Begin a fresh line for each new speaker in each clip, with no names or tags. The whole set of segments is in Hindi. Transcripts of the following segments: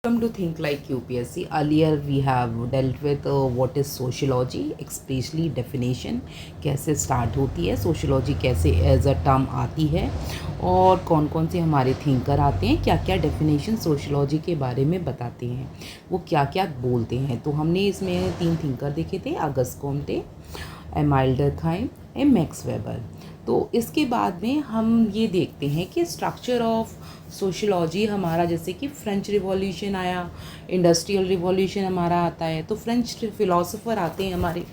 Welcome to Think Like UPSC. Earlier we have dealt with what is sociology, especially definition, कैसे स्टार्ट होती है सोशियोलॉजी, कैसे एज अ टर्म आती है और कौन कौन से हमारे थिंकर आते हैं, क्या क्या डेफिनेशन सोशियोलॉजी के बारे में बताते हैं, वो क्या क्या बोलते हैं। तो हमने इसमें 3 थिंकर देखे थे, August Comte, Emile Durkheim and Max Weber. तो इसके बाद में हम ये देखते हैं कि स्ट्रक्चर ऑफ सोशियोलॉजी हमारा, जैसे कि फ्रेंच रिवॉल्यूशन आया, इंडस्ट्रियल रिवॉल्यूशन हमारा आता है, तो फ्रेंच फिलोसोफर आते हैं हमारे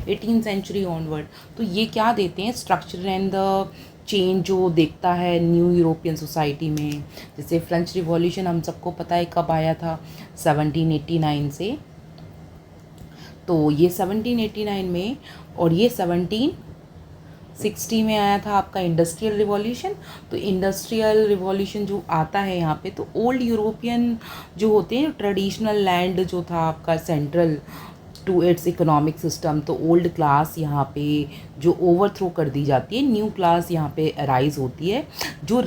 18th सेंचुरी ऑनवर्ड। तो ये क्या देते हैं, स्ट्रक्चर एंड द चेंज जो देखता है न्यू यूरोपियन सोसाइटी में। जैसे फ्रेंच रिवॉल्यूशन हम सबको पता है कब आया था, 1789 से। तो ये 1789 में, और ये 1760 में आया था आपका इंडस्ट्रियल रिवॉल्यूशन। तो इंडस्ट्रियल रिवॉल्यूशन जो आता है यहाँ पे, तो ओल्ड यूरोपियन जो होते हैं, ट्रेडिशनल लैंड जो था आपका central to its economic system, तो ओल्ड क्लास यहाँ पे जो ओवरथ्रो कर दी जाती है, न्यू क्लास यहाँ पे अराइज होती है, जो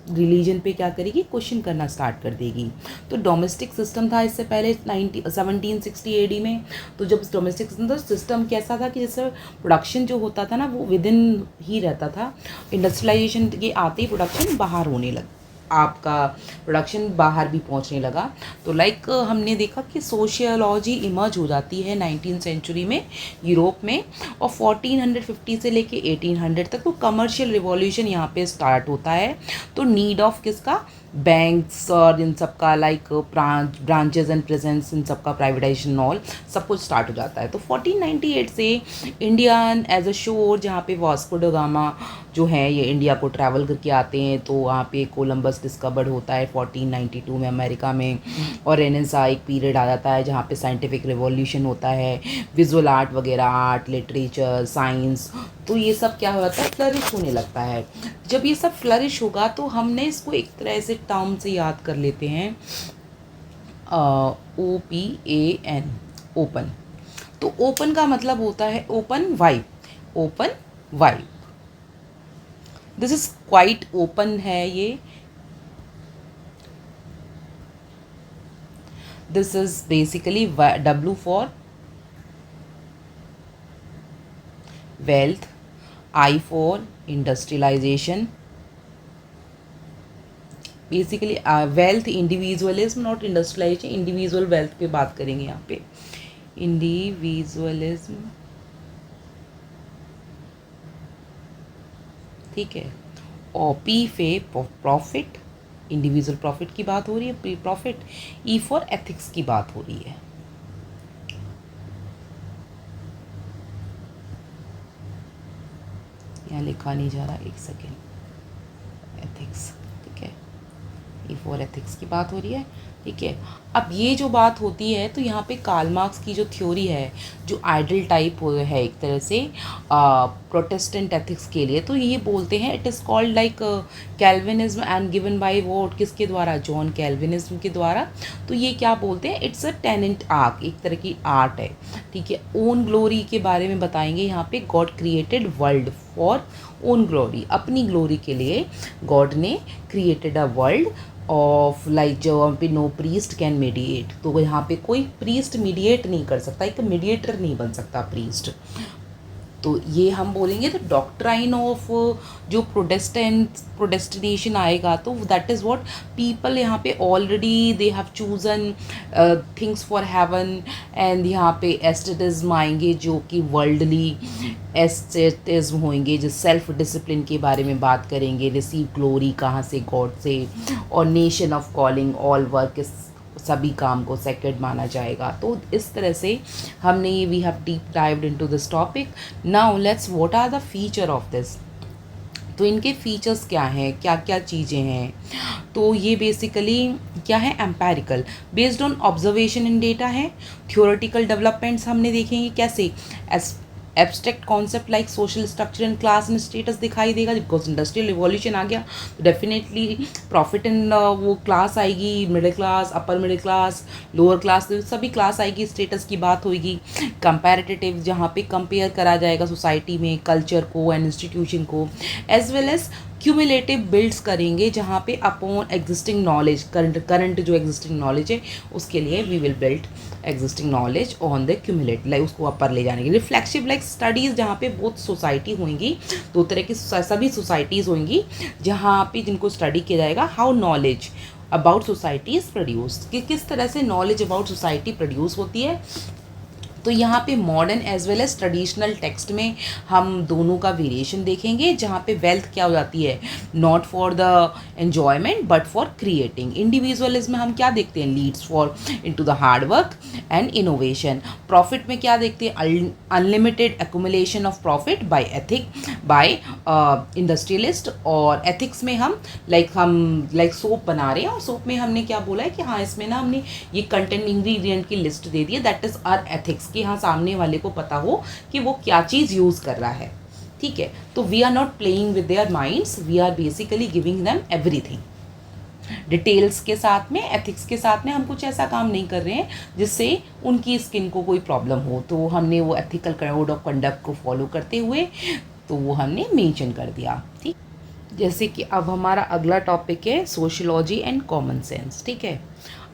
रिलीजन पे क्या करेगी, क्वेश्चन करना स्टार्ट कर देगी। तो डोमेस्टिक सिस्टम था इससे पहले 1760 एडी में। तो जब डोमेस्टिक सिस्टम था, सिस्टम कैसा था कि जैसे प्रोडक्शन जो होता था ना, वो विद इन ही रहता था। इंडस्ट्रियलाइजेशन के आते ही प्रोडक्शन बाहर होने लगा, आपका प्रोडक्शन बाहर भी पहुंचने लगा। तो हमने देखा कि सोशियोलॉजी इमर्ज हो जाती है 19th सेंचुरी में यूरोप में, और 1450 से लेके 1800 तक तो कमर्शियल रिवॉल्यूशन यहाँ पे स्टार्ट होता है। तो नीड ऑफ किसका, बैंक्स और इन सब का, ब्रांचेस एंड प्रेजेंस, इन सब का प्राइवेटाइजेशन ऑल सब कुछ स्टार्ट हो जाता है। तो 1498 से इंडियन एज अ शोर, जहाँ पे वास्को ड गामा जो है ये इंडिया को ट्रैवल करके आते हैं, तो वहाँ पे कोलंबस डिस्कवर्ड होता है 1492 में अमेरिका में। और रेनेसां एक पीरियड आ जाता है जहाँ पे साइंटिफिक रिवॉल्यूशन होता है, विजुअल आर्ट वगैरह, आर्ट, लिटरेचर, साइंस, तो ये सब क्या होता है, फ्लरिश होने लगता है। जब ये सब फ्लरिश होगा तो हमने इसको एक तरह से टर्म से याद कर लेते हैं, OPAN, ओपन। तो ओपन का मतलब होता है open vibe, open vibe, this is quite open है ये। This is basically W for wealth, I for industrialisation, basically wealth, individualism, not industrialisation, individual wealth पे बात करेंगे यहाँ पे, इंडिविजुअलिज्म, ठीक है। और P पे प्रॉफिट, इंडिविजुअल प्रॉफिट की बात हो रही है, pre profit. E for ethics की बात हो रही है। यहाँ लिखा नहीं जा रहा, एक सेकेंड, एथिक्स, ठीक है, E फॉर एथिक्स की बात हो रही है, ठीक है। अब ये जो बात होती है, तो यहाँ पे कार्ल मार्क्स की जो थ्योरी है, जो आइडल टाइप है एक तरह से प्रोटेस्टेंट एथिक्स के लिए, तो ये बोलते हैं it is called like Calvinism and given by what, किसके द्वारा, जॉन कैल्विनिज्म के द्वारा। तो ये क्या बोलते हैं, इट्स अ टेनेंट आर्क, एक तरह की आर्ट है, ठीक है। ओन ग्लोरी के बारे में बताएंगे यहाँ पे, God created world for own glory, अपनी ग्लोरी के लिए गॉड ने created a world of like, जो वहाँ पे नो प्रीस्ट कैन मीडिएट, तो यहाँ पे कोई प्रीस्ट मीडिएट नहीं कर सकता, एक मीडिएटर नहीं बन सकता प्रीस्ट। तो ये हम बोलेंगे तो डॉक्ट्राइन ऑफ जो प्रोडेस्टिनेशन आएगा, तो दैट इज़ व्हाट पीपल यहाँ पे already they have chosen things for heaven, and यहाँ पे एस्थेटिज्म आएंगे जो कि वर्ल्डली एस्थेटिज्म होंगे, जो सेल्फ डिसिप्लिन के बारे में बात करेंगे, रिसीव ग्लोरी कहाँ से, गॉड से, और nation of calling, all work, सभी काम को सेक्रेड माना जाएगा। तो इस तरह से हमने ये we have deep dived into this topic. Now let's, what are the feature of this, तो इनके फीचर्स क्या हैं, क्या क्या चीज़ें हैं। तो ये बेसिकली क्या है, empirical, based on observation in data है। थ्योरेटिकल डेवलपमेंट्स हमने देखेंगे कैसे, abstract concept like social structure and class and status दिखाई देगा, बिकॉज इंडस्ट्रियल रिवॉल्यूशन आ गया, तो डेफिनेटली प्रॉफिट एंड वो क्लास आएगी, middle class, upper middle class, lower class, सभी क्लास आएगी, स्टेटस की बात होगी। कंपैरेटिव, जहाँ पे कंपेयर करा जाएगा सोसाइटी में कल्चर को एंड इंस्टीट्यूशन को, as well as cumulative builds करेंगे जहाँ पे अपॉन एग्जिस्टिंग नॉलेज, करंट जो एग्जिस्टिंग नॉलेज है उसके लिए we will build existing knowledge on the cumulate, like उसको अपर ले जाने के लिए। रिफ्लेक्सिव लाइक स्टडीज़ जहाँ पे बहुत सोसाइटी होंगी, दो तरह की सभी सोसाइटीज़ होंगी जहाँ पे जिनको स्टडी किया जाएगा how knowledge about society is produce, कि किस तरह से नॉलेज अबाउट सोसाइटी प्रोड्यूस होती है। तो यहाँ पे modern as well as traditional text में हम दोनों का वेरिएशन देखेंगे, जहाँ पे वेल्थ क्या हो जाती है, not for the enjoyment but for creating. Individualism में हम क्या देखते हैं, leads for into the hard work and innovation. Profit में क्या देखते हैं, unlimited accumulation of profit by ethic by industrialist. और एथिक्स में हम लाइक सोप बना रहे हैं, और सोप में हमने क्या बोला है कि हाँ इसमें ना हमने ये कंटेंट इंग्रेडिएंट की लिस्ट दे दी है, दैट इज़ आर एथिक्स, कि हाँ सामने वाले को पता हो कि वो क्या चीज़ यूज़ कर रहा है। ठीक है, तो we are not playing with their minds, we are basically giving them everything. Details के साथ में, एथिक्स के साथ में हम कुछ ऐसा काम नहीं कर रहे हैं जिससे उनकी स्किन को कोई प्रॉब्लम हो, तो हमने वो एथिकल कोड ऑफ कंडक्ट को फॉलो करते हुए तो वो हमने मेंशन कर दिया। ठीक, जैसे कि अब हमारा अगला टॉपिक है सोशियोलॉजी एंड कॉमन सेंस। ठीक है,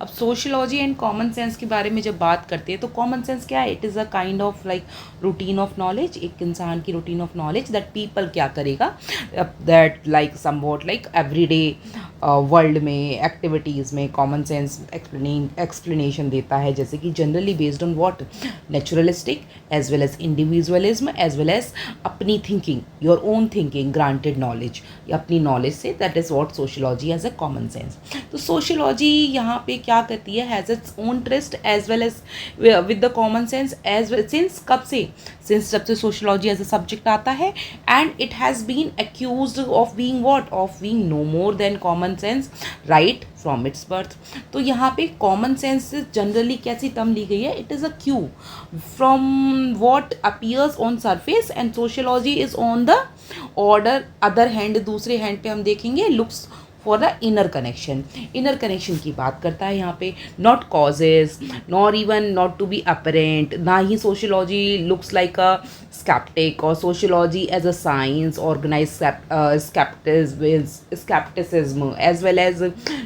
अब सोशियोलॉजी एंड कॉमन सेंस के बारे में जब बात करते हैं तो कॉमन सेंस क्या है, it is a kind of like routine of knowledge, एक इंसान की routine of knowledge that people क्या करेगा, that like somewhat like everyday world में एक्टिविटीज़ में कॉमन सेंस एक्सप्लेनेशन देता है, जैसे कि generally based on what, naturalistic as well as individualism as well as अपनी thinking, your own thinking, granted knowledge, या अपनी नॉलेज से, that is what sociology as a common sense. तो सोशियोलॉजी यहाँ पे क्या करती है, has its own trust as well as with the common sense as well, since कब से, सिंस जब से सोशियोलॉजी एज अ सब्जेक्ट आता है, and it has been accused of being what, of being no more than common sense right from its birth. तो यहाँ पे कॉमन सेंस जनरली कैसी टर्म ली गई है, it is a cue from what appears on surface, and sociology is on the order other hand, दूसरे हैंड पे हम देखेंगे looks for the inner connection. Inner connection की बात करता है यहाँ पे, not causes nor even not to be apparent, ना ही sociology looks like a skeptic or sociology as a science organized skepticism as well as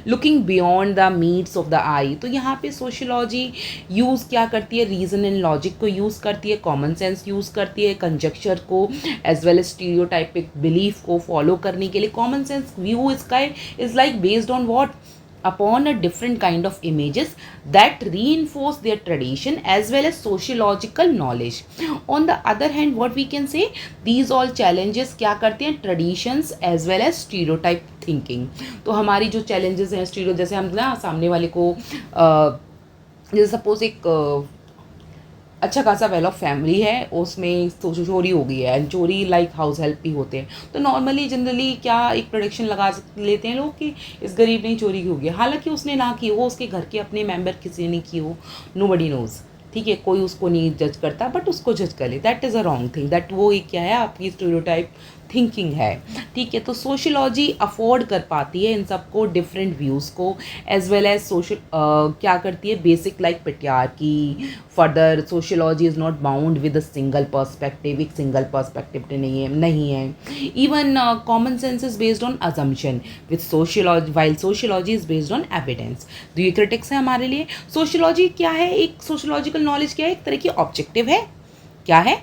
looking beyond the meats of the eye। तो यहाँ पे सोशियोलॉजी यूज़ क्या करती है, रीज़न एंड लॉजिक को यूज़ करती है, कॉमन सेंस यूज़ करती है, कंजक्चर को as well as stereotypic belief को फॉलो करने के लिए। कॉमन सेंस व्यू इसका is like based on what, upon a different kind of images that reinforce their tradition as well as sociological knowledge। On the other hand what we can say, these all challenges क्या करते हैं, traditions as well as stereotype thinking। तो हमारी जो challenges हैं स्टीरियो, जैसे हम ना सामने वाले को जैसे सपोज एक अच्छा खासा वेल ऑफ फैमिली है, उसमें चोरी हो गई है, एंड चोरी लाइक हाउस हेल्प भी होते हैं, तो नॉर्मली जनरली क्या एक प्रोडिक्शन लगा लेते हैं लोग कि इस गरीब ने चोरी की होगी, हालांकि उसने ना की हो, उसके घर के अपने मेंबर किसी ने की हो, नोबडी नोज। ठीक है, कोई उसको नहीं जज करता, बट उसको जज कर ले, that is a wrong thing, that वो एक क्या है, आपकी स्टीरियोटाइप थिंकिंग है। ठीक है, तो सोशियोलॉजी अफोर्ड कर पाती है इन सबको, डिफरेंट व्यूज़ को, एज वेल एज सोशल क्या करती है, basic like patriarchy. Further sociology is not bound with a single perspective, एक सिंगल पर्सपेक्टिव नहीं है। Even common sense is based on assumption with sociology, while sociology is based on evidence. तो ये क्रिटिक्स है हमारे लिए। सोशियोलॉजी क्या है, एक सोशियोलॉजिकल नॉलेज क्या है, एक तरह की ऑब्जेक्टिव है, क्या है,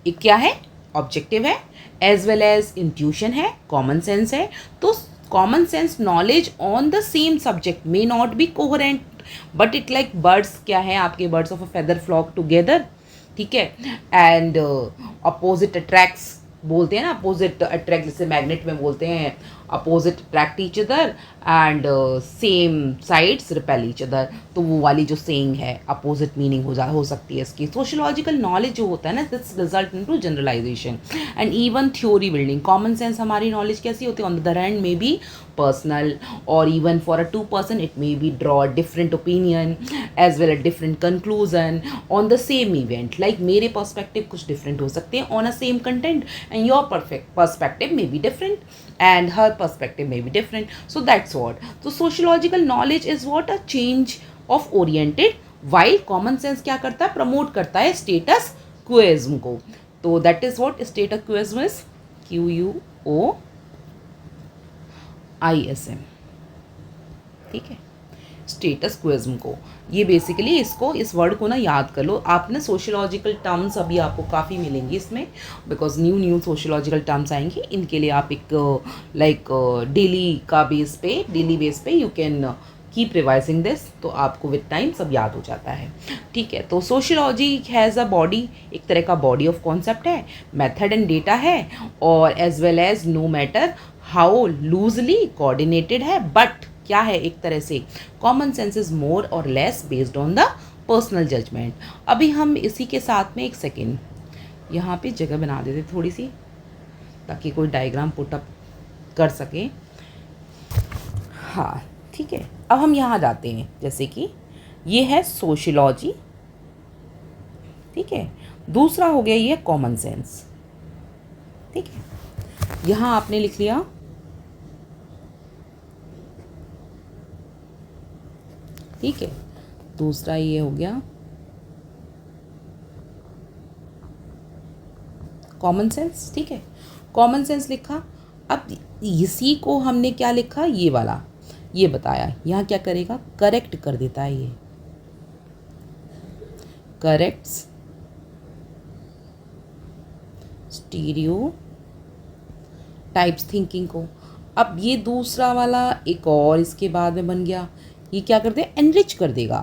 एक क्या है, ऑब्जेक्टिव है, एज वेल एज इंट्यूशन है, कॉमन सेंस है। तो common sense knowledge on the same subject may not be coherent, but it like birds क्या है आपके, birds of a feather flock together. ठीक है, एंड अपोजिट अट्रैक्ट्स बोलते हैं ना, अपोजिट अट्रैक्ट, जैसे मैग्नेट में बोलते हैं opposite attract each other and same sides repel each other. तो वो वाली जो सेइंग है अपोजिट मीनिंग हो सकती है इसकी। सोशियोलॉजिकल नॉलेज जो होता है ना, this result into generalisation and even theory building. Common sense हमारी नॉलेज कैसी होती है, on the other hand may be personal, or even for a two person it may be draw a different opinion as well as different conclusion on the same event, like मेरे perspective कुछ different हो सकते हैं on a same content and your perfect perspective may be different and her perspective may be different, so that's what। so sociological knowledge is what a change of oriented, while common sense क्या करता है, promote करता है status quoism को। तो that is what status quoism is, QUO ISM, ठीक है, स्टेटस क्विज्म को। ये बेसिकली इसको, इस वर्ड को ना याद कर लो आप ना। सोशियोलॉजिकल टर्म्स अभी आपको काफ़ी मिलेंगी इसमें, बिकॉज न्यू सोशियोलॉजिकल टर्म्स आएंगी। इनके लिए आप एक लाइक डेली बेस पे you can keep revising this, तो आपको विद टाइम सब याद हो जाता है, ठीक है। तो सोशियोलॉजी हैज़ अ बॉडी, एक तरह का बॉडी ऑफ कॉन्सेप्ट है, मेथड एंड डेटा है, और as well as no matter how loosely coordinated है, बट क्या है, एक तरह से कॉमन सेंस इज मोर और less based on the personal judgement. अभी हम इसी के साथ में एक सेकेंड यहाँ पे जगह बना देते थोड़ी सी, ताकि कोई डायग्राम पुटअप कर सके। हाँ ठीक है, अब हम यहाँ जाते हैं, जैसे कि ये है सोशियोलॉजी, ठीक है, दूसरा हो गया ये कॉमन सेंस, ठीक है। यहाँ आपने लिख लिया ठीक है, दूसरा ये हो गया कॉमन सेंस, ठीक है, कॉमन सेंस लिखा। अब इसी को हमने क्या लिखा, ये वाला, ये बताया, यहाँ क्या करेगा, करेक्ट कर देता है, ये करेक्ट्स स्टीरियो टाइप्स थिंकिंग को। अब ये दूसरा वाला एक और इसके बाद में बन गया, ये क्या कर दे, एनरिच कर देगा,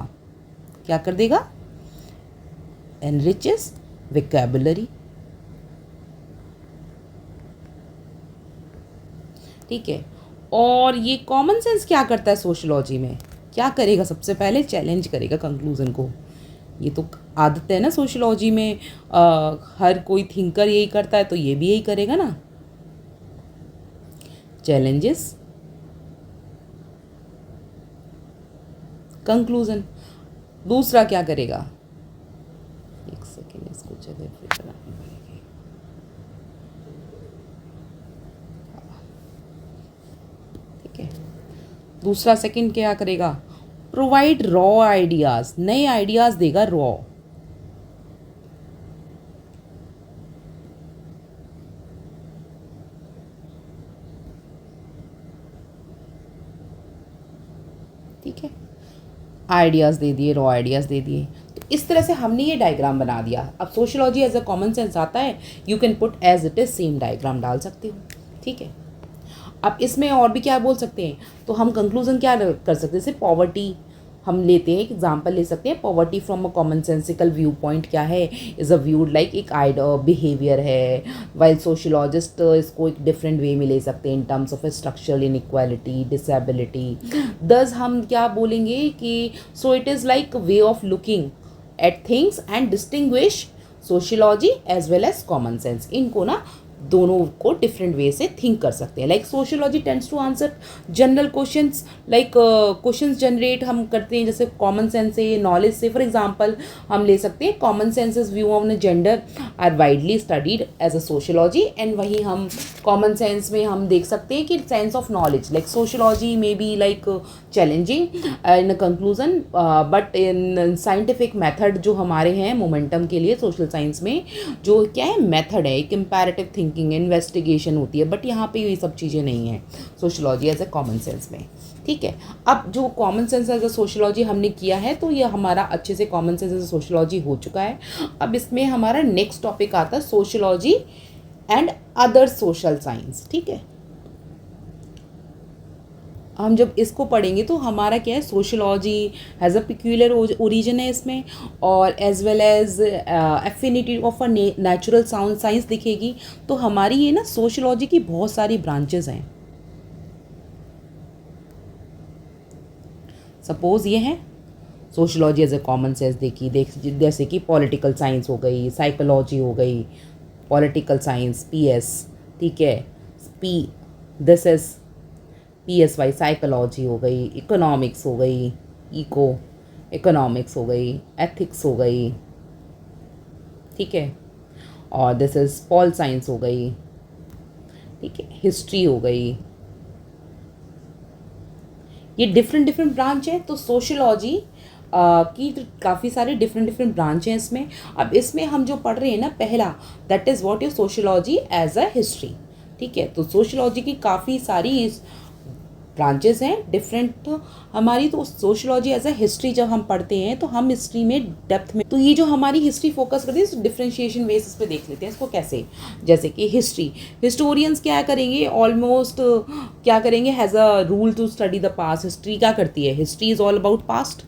क्या कर देगा, एनरिचेस वोकैबुलरी, ठीक है। और ये कॉमन सेंस क्या करता है सोशियोलॉजी में, क्या करेगा, सबसे पहले चैलेंज करेगा कंक्लूजन को। ये तो आदत है ना सोशियोलॉजी में, हर कोई थिंकर यही करता है, तो ये भी यही करेगा ना, चैलेंजेस कंक्लूजन। दूसरा क्या करेगा, एक सेकेंड, इसको जगह फिर बनानी पड़ेगी, ठीक है। दूसरा सेकंड क्या करेगा, प्रोवाइड रॉ आइडियाज, नए आइडियाज देगा, रॉ, ठीक है, आइडियाज़ दे दिए, रॉ आइडियाज़ दे दिए। तो इस तरह से हमने ये डायग्राम बना दिया। अब sociology as a common sense आता है, you can put as it is same diagram डाल सकते हो, ठीक है। अब इसमें और भी क्या बोल सकते हैं, तो हम कंक्लूजन क्या कर सकते हैं, जैसे पॉवर्टी हम लेते हैं, एक एग्जाम्पल ले सकते हैं, poverty from a common sensical view point क्या है, इज़ अ व्यूड लाइक एक बिहेवियर है, वाइल सोशियोलॉजिस्ट इसको एक डिफरेंट वे में ले सकते हैं in terms of structural inequality, disability. Thus हम क्या बोलेंगे कि so it is like way of looking at things and distinguish sociology as well as common sense, इनको ना दोनों को डिफरेंट वे से थिंक कर सकते हैं। Like sociology tends to answer general questions, like questions generate हम करते हैं जैसे कॉमन सेंस से, नॉलेज से। फॉर एग्जांपल हम ले सकते हैं common senses view on gender are widely studied as a sociology, and वहीं हम कॉमन सेंस में हम देख सकते हैं कि sense of knowledge like sociology में be like challenging in conclusion, but in scientific method जो हमारे हैं मोमेंटम के लिए सोशल साइंस में, जो क्या है मेथड है, एक कंपैरेटिव थिंकिंग इन्वेस्टिगेशन होती है, बट यहाँ पे ये सब चीज़ें नहीं हैं sociology as a common sense में, ठीक है। अब जो common sense as a sociology हमने किया है, तो ये हमारा अच्छे से common sense as a sociology हो चुका है। अब इसमें हमारा नेक्स्ट टॉपिक आता है sociology and other social science, ठीक है। हम जब इसको पढ़ेंगे तो हमारा क्या है, sociology has a peculiar origin है इसमें, और as well as affinity of a natural sound science दिखेगी। तो हमारी ये ना सोशियोलॉजी की बहुत सारी ब्रांचेस हैं। सपोज ये है sociology as a common sense देखी, जैसे कि पॉलिटिकल साइंस हो गई, साइकोलॉजी हो गई, पॉलिटिकल साइंस PS, ठीक है, P this is PSY psychology हो गई, इकोनॉमिक्स हो गई, इको इकोनॉमिक्स हो गई, एथिक्स हो गई, ठीक है, और दिस इज पॉल साइंस हो गई, ठीक है, हिस्ट्री हो गई। ये डिफरेंट डिफरेंट ब्रांच है। तो सोशियोलॉजी की तो काफ़ी सारे डिफरेंट ब्रांच हैं इसमें। अब इसमें हम जो पढ़ रहे हैं ना, पहला that is what is sociology as a history, ठीक है। तो सोशियोलॉजी की काफ़ी सारी ब्रांचेस हैं डिफरेंट। तो हमारी तो सोशियोलॉजी एज अ हिस्ट्री जब हम पढ़ते हैं तो हम हिस्ट्री में डेप्थ में, तो ये जो हमारी हिस्ट्री फोकस करती है डिफ्रेंशिएशन बेसिस पे देख लेते हैं इसको कैसे। जैसे कि हिस्ट्री, हिस्टोरियंस क्या करेंगे, ऑलमोस्ट क्या करेंगे, has a rule to study the past. History क्या करती है, history is all about past,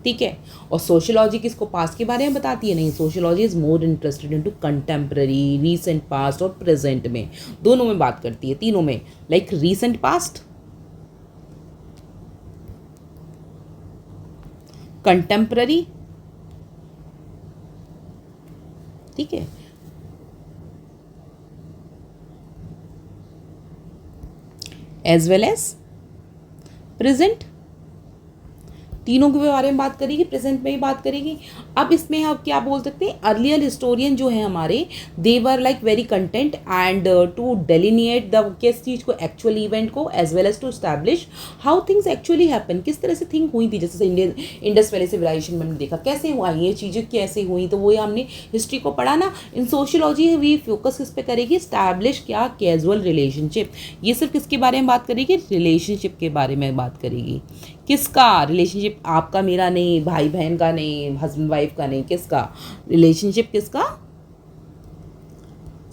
ठीक है। और सोशियोलॉजी किसको पास्ट के बारे में बताती है, नहीं, sociology is more interested into contemporary, recent past और प्रेजेंट में, दोनों में बात करती है, तीनों में। लाइक रीसेंट पास्ट, कंटेम्प्ररी, ठीक है, एज वेल एज प्रेजेंट, तीनों के बारे में बात करेगी, प्रेजेंट में ही बात करेगी। अब इसमें हम क्या बोल सकते हैं, अर्लियर हिस्टोरियन जो है हमारे, they were like very content and to delineate the किस चीज़ को, एक्चुअल इवेंट को, as well as to establish how things actually happen, किस तरह से थिंग हुई थी। जैसे इंडियन इंडस वैली सिविलाइजेशन में हमने देखा कैसे हुआ, ये चीज़ें कैसे हुई, तो वो हमने हिस्ट्री को पढ़ा ना। इन सोशियोलॉजी वी फोकस किस पे करेगी, स्टैब्लिश क्या, कैजुअल रिलेशनशिप, ये सिर्फ किसके बारे में बात करेगी, रिलेशनशिप के बारे में बात करेगी। किसका रिलेशनशिप, आपका मेरा नहीं, भाई बहन का नहीं, हस्बैंड वाइफ का नहीं, किसका रिलेशनशिप, किसका,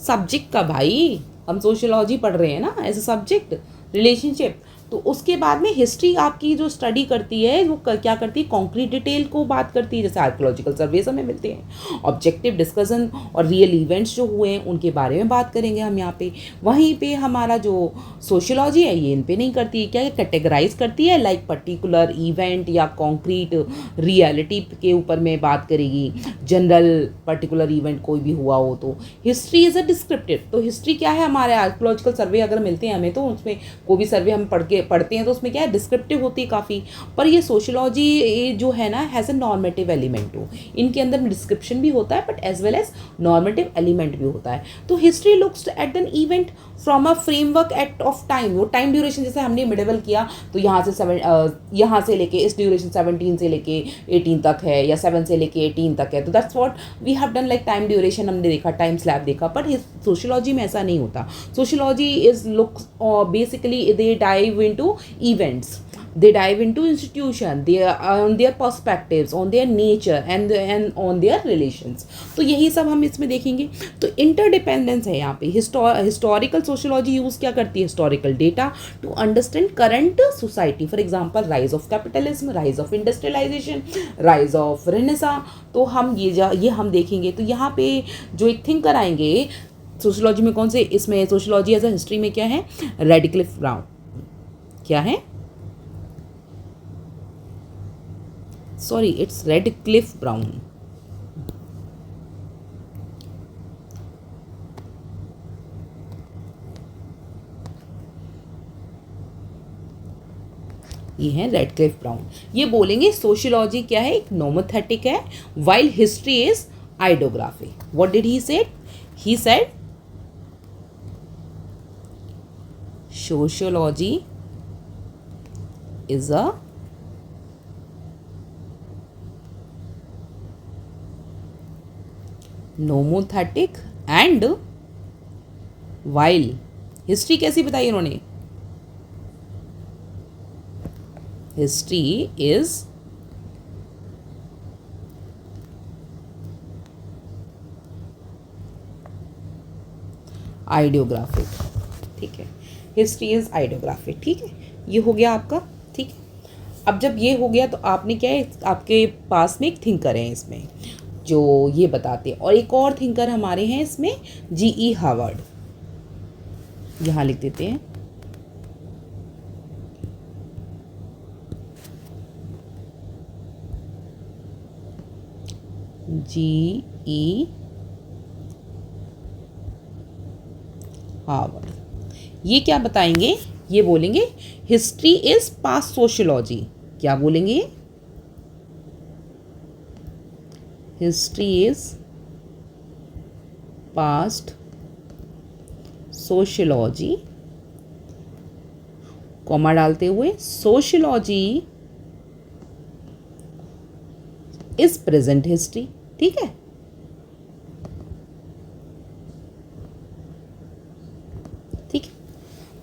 सब्जेक्ट का। भाई हम सोशियोलॉजी पढ़ रहे हैं ना एज अ सब्जेक्ट, रिलेशनशिप। तो उसके बाद में हिस्ट्री आपकी जो स्टडी करती है वो क्या करती है, कॉन्क्रीट डिटेल को बात करती है, जैसे आर्कोलॉजिकल सर्वेस हमें मिलते हैं, ऑब्जेक्टिव डिस्कशन और रियल इवेंट्स जो हुए हैं उनके बारे में बात करेंगे हम यहाँ पे। वहीं पे हमारा जो सोशियोलॉजी है ये इन पे नहीं करती है, क्या कैटेगराइज करती है, लाइक पर्टिकुलर इवेंट या कॉन्क्रीट रियलिटी के ऊपर में बात करेगी, जनरल पर्टिकुलर इवेंट कोई भी हुआ हो तो। हिस्ट्री इज अ डिस्क्रिप्टिव, तो हिस्ट्री क्या है, हमारे आर्कोलॉजिकल सर्वे अगर मिलते हैं हमें तो उसमें कोई भी सर्वे हम पढ़ते हैं तो उसमें क्या है, डिस्क्रिप्टिव होती है काफ़ी। पर ये सोशियोलॉजी जो है ना हैज़ अ नॉर्मेटिव एलिमेंट हो, इनके अंदर डिस्क्रिप्शन भी होता है but as well as normative element भी होता है। तो history looks at an event from a framework at of time, वो टाइम ड्यूरेशन, जैसे हमने मिडेवल किया तो यहाँ से लेके इस ड्यूरेशन 17 से लेके 18 तक है या 7 से लेके 18 तक है, तो that's what we have done, like time duration हमने देखा, टाइम स्लैब देखा। पर सोशियोलॉजी में ऐसा नहीं होता। Sociology is looks basically they dive into events, they dive into institution, they on their perspectives, on their nature and on their relations। तो यही सब हम इसमें देखेंगे। तो इंटरडिपेंडेंस है यहाँ पे। हिस्टोरिकल सोशियोलॉजी यूज़ क्या करती है, historical data to understand current society, for example rise of capitalism, rise of industrialisation, rise of renaissance. तो हम ये हम देखेंगे। तो यहाँ पे जो एक थिंकर आएंगे सोशियोलॉजी में, कौन से, इसमें सोशियोलॉजी एज अ हिस्ट्री में क्या है, रेडक्लिफ ब्राउन, क्या है, सॉरी इट्स रेडक्लिफ ब्राउन। ये है रेडक्लिफ ब्राउन। ये बोलेंगे सोशियोलॉजी क्या है, एक नोमोथेटिक है, while history is idiography. What did he said, he said sociology is a nomothetic and while history कैसी बताई इन्होंने, हिस्ट्री इज आइडियोग्राफिक, ठीक है, हिस्ट्री इज आइडियोग्राफिक, ठीक है, ये हो गया आपका, ठीक है। अब जब ये हो गया तो आपने क्या है, आपके पास में एक थिंकर है इसमें जो ये बताते हैं, और एक और थिंकर हमारे हैं इसमें, G.E. हावर्ड, यहाँ लिख देते हैं G.E. हावर्ड। ये क्या बताएंगे, ये बोलेंगे हिस्ट्री इज पास्ट सोशियोलॉजी। क्या बोलेंगे ये, history is past sociology, comma डालते हुए सोशियोलॉजी इज प्रेजेंट हिस्ट्री, ठीक है। ठीक है,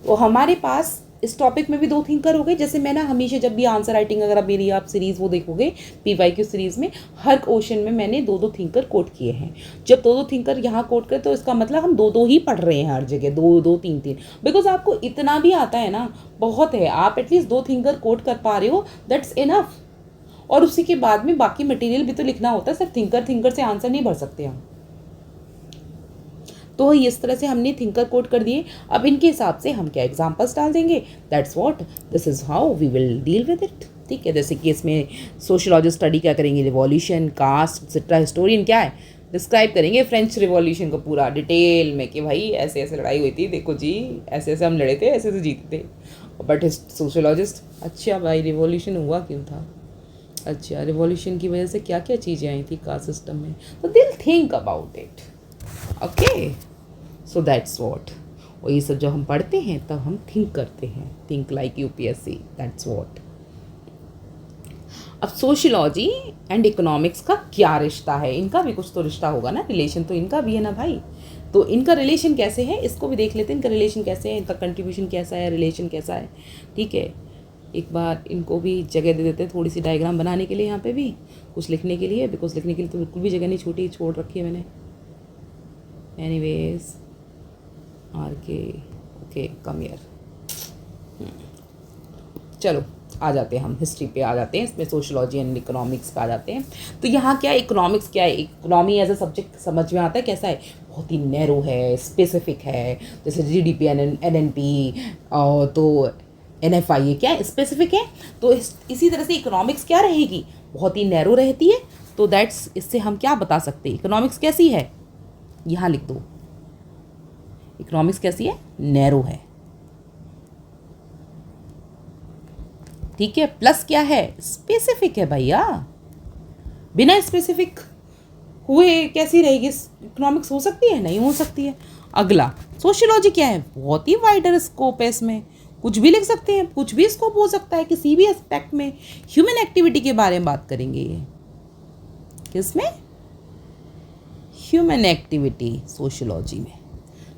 तो हमारे पास इस टॉपिक में भी 2 थिंकर हो गए। जैसे मैं ना हमेशा जब भी आंसर राइटिंग, अगर आप सीरीज़ वो देखोगे PYQ सीरीज़ में, हर क्वेश्चन में मैंने 2-2 थिंकर कोट किए हैं। जब 2-2 थिंकर यहाँ कोट करें तो इसका मतलब हम 2-2 ही पढ़ रहे हैं हर जगह, 2-2 3-3, बिकॉज आपको इतना भी आता है ना, बहुत है। आप एटलीस्ट 2 थिंकर कोट कर पा रहे हो, दैट्स इनफ। और उसी के बाद में बाकी मटेरियल भी तो लिखना होता है, सिर्फ थिंकर से आंसर नहीं भर सकते हम। तो इस तरह से हमने थिंकर कोड कर दिए। अब इनके हिसाब से हम क्या एग्जाम्पल्स डाल देंगे, that's what, this is how we will deal with it. ठीक है, जैसे कि इसमें सोशियोलॉजिस्ट स्टडी क्या करेंगे, रिवॉल्यूशन, कास्ट एक्सेट्रा। हिस्टोरियन क्या है, डिस्क्राइब करेंगे फ्रेंच रिवॉल्यूशन को पूरा डिटेल में कि भाई ऐसे ऐसे लड़ाई हुई थी, देखो जी ऐसे ऐसे हम लड़े थे, ऐसे ऐसे जीते थे। बट सोशियोलॉजिस्ट, अच्छा भाई रिवॉल्यूशन हुआ क्यों था, अच्छा रिवॉल्यूशन की वजह से क्या क्या चीज़ें आई थी कास्ट सिस्टम में, तो दिल think about it. Okay, so that's what. और ये सब जब हम पढ़ते हैं तब हम थिंक करते हैं, think like UPSC, that's what. अब सोशियोलॉजी एंड इकोनॉमिक्स का क्या रिश्ता है, इनका भी कुछ तो रिश्ता होगा ना, रिलेशन तो इनका भी है ना भाई। तो इनका रिलेशन कैसे है इसको भी देख लेते हैं, इनका रिलेशन कैसे है, इनका कंट्रीब्यूशन कैसा है, रिलेशन कैसा है। ठीक है, एक बार इनको भी जगह दे देते हैं थोड़ी सी डायग्राम बनाने के लिए, यहाँ पे भी कुछ लिखने के लिए, बिकॉज लिखने के लिए तो बिल्कुल भी जगह नहीं छोड़ रखी है मैंने। Anyways RK, okay come here. चलो आ जाते हैं हम हिस्ट्री पे, आ जाते हैं इसमें सोशियोलॉजी एंड इकोनॉमिक्स पे आ जाते हैं। तो यहाँ क्या है, इकोनॉमिक्स क्या है, इकोनॉमी एज अ सब्जेक्ट समझ में आता है कैसा है, बहुत ही नैरो है, स्पेसिफिक है। जैसे GDP, NNP, तो NFI क्या है, स्पेसिफिक है। तो इसी तरह से इकोनॉमिक्स क्या रहेगी, बहुत ही नैरो रहती है। तो दैट्स, इससे हम क्या बता सकते हैं इकोनॉमिक्स कैसी है, यहाँ लिख दो, इकोनॉमिक्स कैसी है, नैरो है। ठीक है, प्लस क्या है, स्पेसिफिक है भैया। बिना स्पेसिफिक हुए कैसी रहेगी इकोनॉमिक्स, हो सकती है, नहीं हो सकती है। अगला सोशियोलॉजी क्या है, बहुत ही वाइडर स्कोप है, इसमें कुछ भी लिख सकते हैं, कुछ भी स्कोप हो सकता है किसी भी एस्पेक्ट में। ह्यूमन एक्टिविटी के बारे में बात करेंगे, ये किसमें, ह्यूमन एक्टिविटी सोशियोलॉजी में।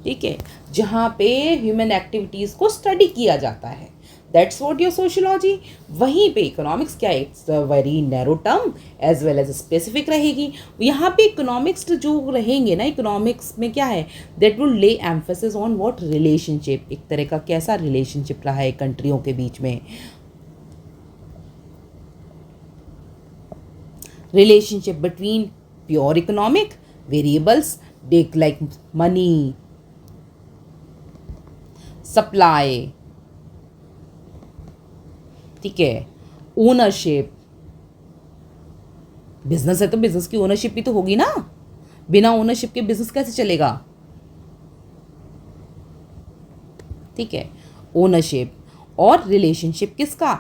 ठीक है, जहाँ पे ह्यूमन एक्टिविटीज़ को स्टडी किया जाता है, दैट्स व्हाट योर सोशियोलॉजी। वहीं पे इकोनॉमिक्स क्या है, it's a very narrow term as well as specific रहेगी। यहाँ पे इकोनॉमिक्स जो रहेंगे ना, इकोनॉमिक्स में क्या है, that will lay emphasis on what, relationship. एक तरह का कैसा रिलेशनशिप रहा है कंट्रियों के बीच में, relationship between pure economic variables like money, supply, ठीक है, ओनरशिप। बिजनेस है तो बिजनेस की ओनरशिप भी तो होगी ना, बिना ओनरशिप के बिजनेस कैसे चलेगा। ठीक है, ओनरशिप और रिलेशनशिप किसका,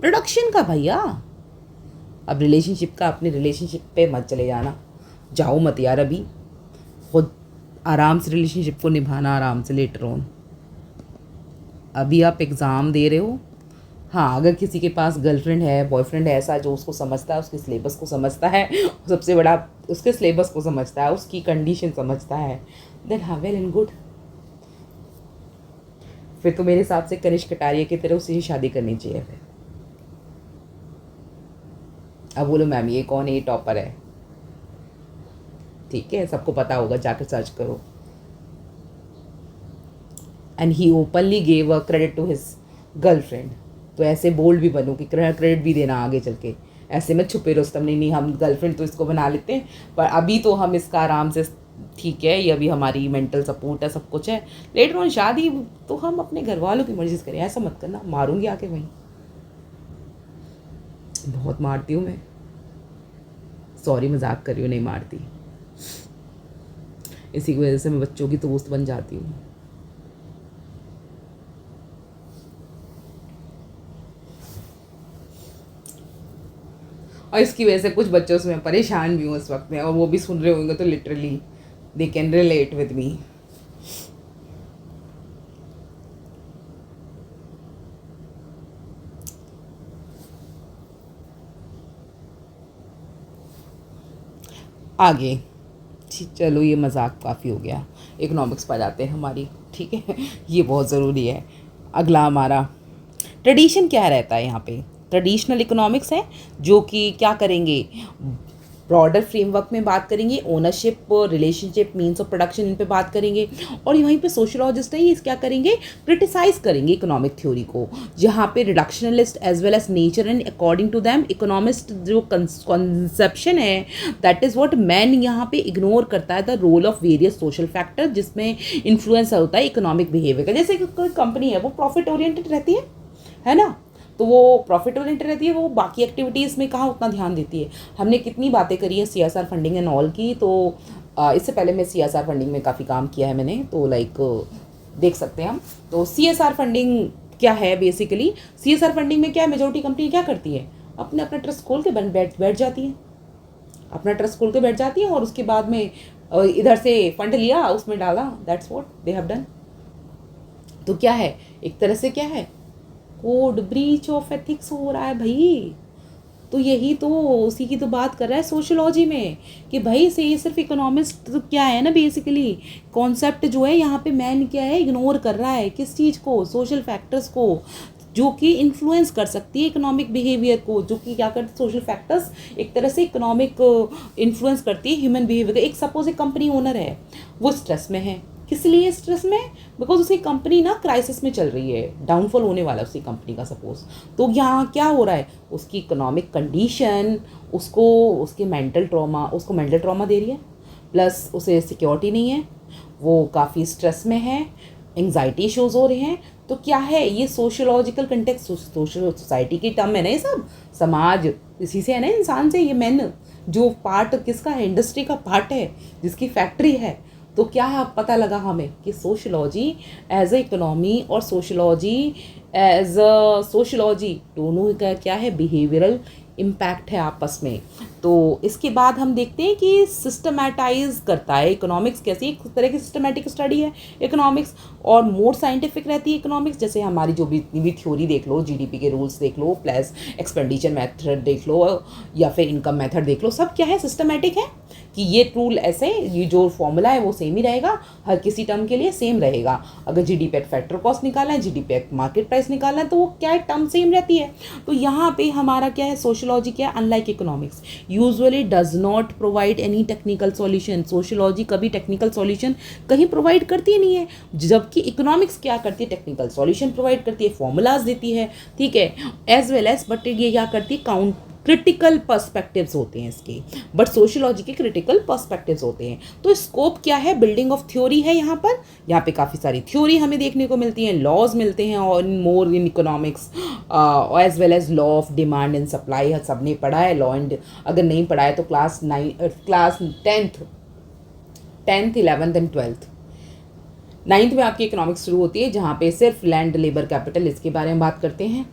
प्रोडक्शन का भैया। अब रिलेशनशिप का, अपने रिलेशनशिप पे मत चले जाना, जाओ मत यार, अभी खुद आराम से रिलेशनशिप को निभाना, आराम से लेटर ऑन। अभी आप एग्ज़ाम दे रहे हो, हाँ अगर किसी के पास गर्लफ्रेंड है, बॉयफ्रेंड है, ऐसा जो उसको समझता है, उसके सिलेबस को समझता है, सबसे बड़ा उसके सिलेबस को समझता है, उसकी कंडीशन समझता है, देन हाँ वेल एंड गुड। फिर तो मेरे हिसाब से कनिष्क कटारिया की तरह उससे शादी करनी चाहिए। फिर अब बोलो मैम ये कौन है, ये टॉपर है, ठीक है सबको पता होगा, जाकर सर्च करो। And he openly gave a credit to his girlfriend. तो ऐसे बोल्ड भी बनो कि क्रेडिट भी देना आगे चल के, ऐसे में छुपे रुस्तम, नहीं हम गर्लफ्रेंड तो इसको बना लेते हैं, पर अभी तो हम इसका आराम से, ठीक है ये अभी हमारी मेंटल सपोर्ट है, सब कुछ है, लेटर ऑन शादी तो हम अपने घर वालों की मर्जी से करें। ऐसा मत करना, मारूंगी आके वहीं, बहुत मारती हूँ मैं, सॉरी मजाक कर रही हूँ, नहीं मारती, इसी की वजह से मैं बच्चों की दोस्त बन जाती हूँ। और इसकी वजह से कुछ बच्चों से मैं परेशान भी हूँ इस वक्त में, और वो भी सुन रहे होंगे तो literally they can relate with me. आगे चलो, ये मजाक काफ़ी हो गया, इकोनॉमिक्स पर जाते हैं हमारी, ठीक है ये बहुत ज़रूरी है। अगला हमारा ट्रेडिशन क्या रहता है यहाँ पे, ट्रेडिशनल इकोनॉमिक्स है जो कि क्या करेंगे, ब्रॉडर फ्रेमवर्क में बात करेंगे, ownership, relationship, means of production, इन पे बात करेंगे। और वहीं पे सोशलॉजिस्ट है, ये क्या करेंगे, क्रिटिसाइज करेंगे इकोनॉमिक थ्योरी को, जहाँ पे reductionist as well as nature and according to them economist जो कंसेप्शन है, दैट इज़ व्हाट मैन यहाँ पे इग्नोर करता है the role of various social factor जिसमें इन्फ्लुएंस होता है इकोनॉमिक बिहेवियर का। जैसे कोई कंपनी है वो प्रॉफिट ओरिएंटेड रहती है ना, तो वो प्रॉफिट ओरिएंटेड रहती है, वो बाकी एक्टिविटीज़ में कहाँ उतना ध्यान देती है। हमने कितनी बातें करी है CSR फंडिंग एंड ऑल की, तो इससे पहले मैं CSR फंडिंग में काफ़ी काम किया है मैंने, तो लाइक देख सकते हैं हम। तो CSR फंडिंग क्या है बेसिकली, CSR फंडिंग में क्या है, मेजोरिटी कंपनी क्या करती है, अपना ट्रस्ट खोल के बैठ जाती है, अपना ट्रस्ट खोल के बैठ जाती है और उसके बाद में इधर से फंड लिया उसमें डाला, that's what they have done. तो क्या है, एक तरह से क्या है, कोड ब्रीच ऑफ एथिक्स हो रहा है भाई। तो यही तो उसी की तो बात कर रहा है सोशियोलॉजी में कि भाई से ये सिर्फ इकोनॉमिस्ट तो क्या है ना, बेसिकली कॉन्सेप्ट जो है यहाँ पे मैन क्या है, इग्नोर कर रहा है किस चीज़ को, सोशल फैक्टर्स को, जो कि इन्फ्लुएंस कर सकती है इकोनॉमिक बिहेवियर को, जो कि क्या करते सोशल फैक्टर्स एक तरह से इकोनॉमिक इन्फ्लुएंस करती है ह्यूमन बिहेवियर को। एक सपोज एक कंपनी ओनर है, वो स्ट्रेस में है, किस लिए स्ट्रेस में, बिकॉज उसकी कंपनी ना क्राइसिस में चल रही है, डाउनफॉल होने वाला है उसकी कंपनी का सपोज। तो यहाँ क्या हो रहा है, उसकी इकोनॉमिक कंडीशन उसको उसके मेंटल ट्रॉमा दे रही है, प्लस उसे सिक्योरिटी नहीं है, वो काफ़ी स्ट्रेस में है, एंग्जाइटी इश्यूज हो रहे हैं। तो क्या है ये सोशियोलॉजिकल कंटेक्स्ट, सोशल सोसाइटी की टर्म है ना ये सब, समाज इसी से है ना, इंसान से, ये मैन जो पार्ट किसका है, इंडस्ट्री का पार्ट है, जिसकी फैक्ट्री है। तो क्या पता लगा हमें कि सोशियोलॉजी एज ए इकोनॉमी और सोशियोलॉजी एज अ सोशियोलॉजी दोनों का क्या है, बिहेवियरल इम्पैक्ट है आपस में। तो इसके बाद हम देखते हैं कि सिस्टमेटाइज करता है इकोनॉमिक्स, कैसी एक तरह की सिस्टमेटिक स्टडी है इकोनॉमिक्स, और मोर साइंटिफिक रहती है इकोनॉमिक्स। जैसे हमारी जो भी इतनी भी थ्योरी देख लो, जीडीपी के रूल्स देख लो, प्लस एक्सपेंडिचर मेथड देख लो, या फिर इनकम मेथड देख लो, सब क्या है, सिस्टमेटिक है कि ये रूल ऐसे, ये जो फॉर्मूला है वो सेम ही रहेगा, हर किसी टर्म के लिए सेम रहेगा। अगर जीडीपी एट फैक्टर कॉस्ट निकालना है, जीडीपी एट मार्केट प्राइस निकालना है, तो वो क्या है, टर्म सेम रहती है। तो यहाँ पे हमारा क्या है, सोशियोलॉजी क्या है, unlike economics usually does not provide any technical solution. Sociology कभी टेक्निकल सॉल्यूशन कहीं प्रोवाइड करती नहीं है, जबकि इकोनॉमिक्स क्या करती है, टेक्निकल सॉल्यूशन प्रोवाइड करती है, फॉर्मूलाज देती है, ठीक है, एज वेल एज, बट ये क्या करती है, क्रिटिकल पर्सपेक्टिव्स होते हैं इसके, बट सोशियोलॉजी के क्रिटिकल पर्सपेक्टिव्स होते हैं। तो स्कोप क्या है, बिल्डिंग ऑफ थ्योरी है यहाँ पे काफ़ी सारी थ्योरी हमें देखने को मिलती हैं, लॉज मिलते हैं और more in economics as well as law of demand and supply, सबने पढ़ा है लॉ एंड, अगर नहीं पढ़ा है तो class 10th 11th and 12th 9th में आपकी इकोनॉमिक्स शुरू होती है, जहाँ पे सिर्फ लैंड, लेबर, कैपिटल, इसके बारे में बात करते हैं।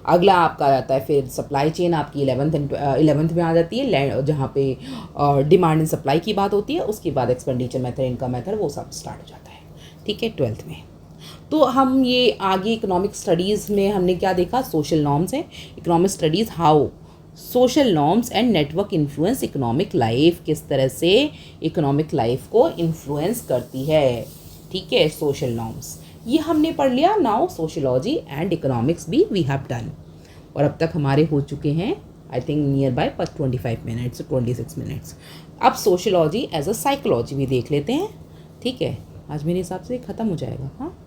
अगला आपका आता है फिर सप्लाई चेन, आपकी 11th में आ जाती है, लैंड, जहाँ पे डिमांड एंड सप्लाई की बात होती है। उसके बाद एक्सपेंडिचर मेथड, इनकम मेथड, वो सब स्टार्ट हो जाता है, ठीक है, 12th में। तो हम ये आगे इकोनॉमिक स्टडीज़ में हमने क्या देखा, सोशल नॉर्म्स है, economic studies how social norms and network influence economic life, किस तरह से इकोनॉमिक लाइफ को इन्फ्लुएंस करती है, ठीक है, सोशल नॉर्म्स, ये हमने पढ़ लिया। नाउ सोशियोलॉजी एंड इकोनॉमिक्स भी वी हैव डन, और अब तक हमारे हो चुके हैं I think near by 25 minutes 26 minutes. अब सोशियोलॉजी एज अ साइकोलॉजी भी देख लेते हैं, ठीक है, आज मेरे हिसाब से ख़त्म हो जाएगा। हाँ,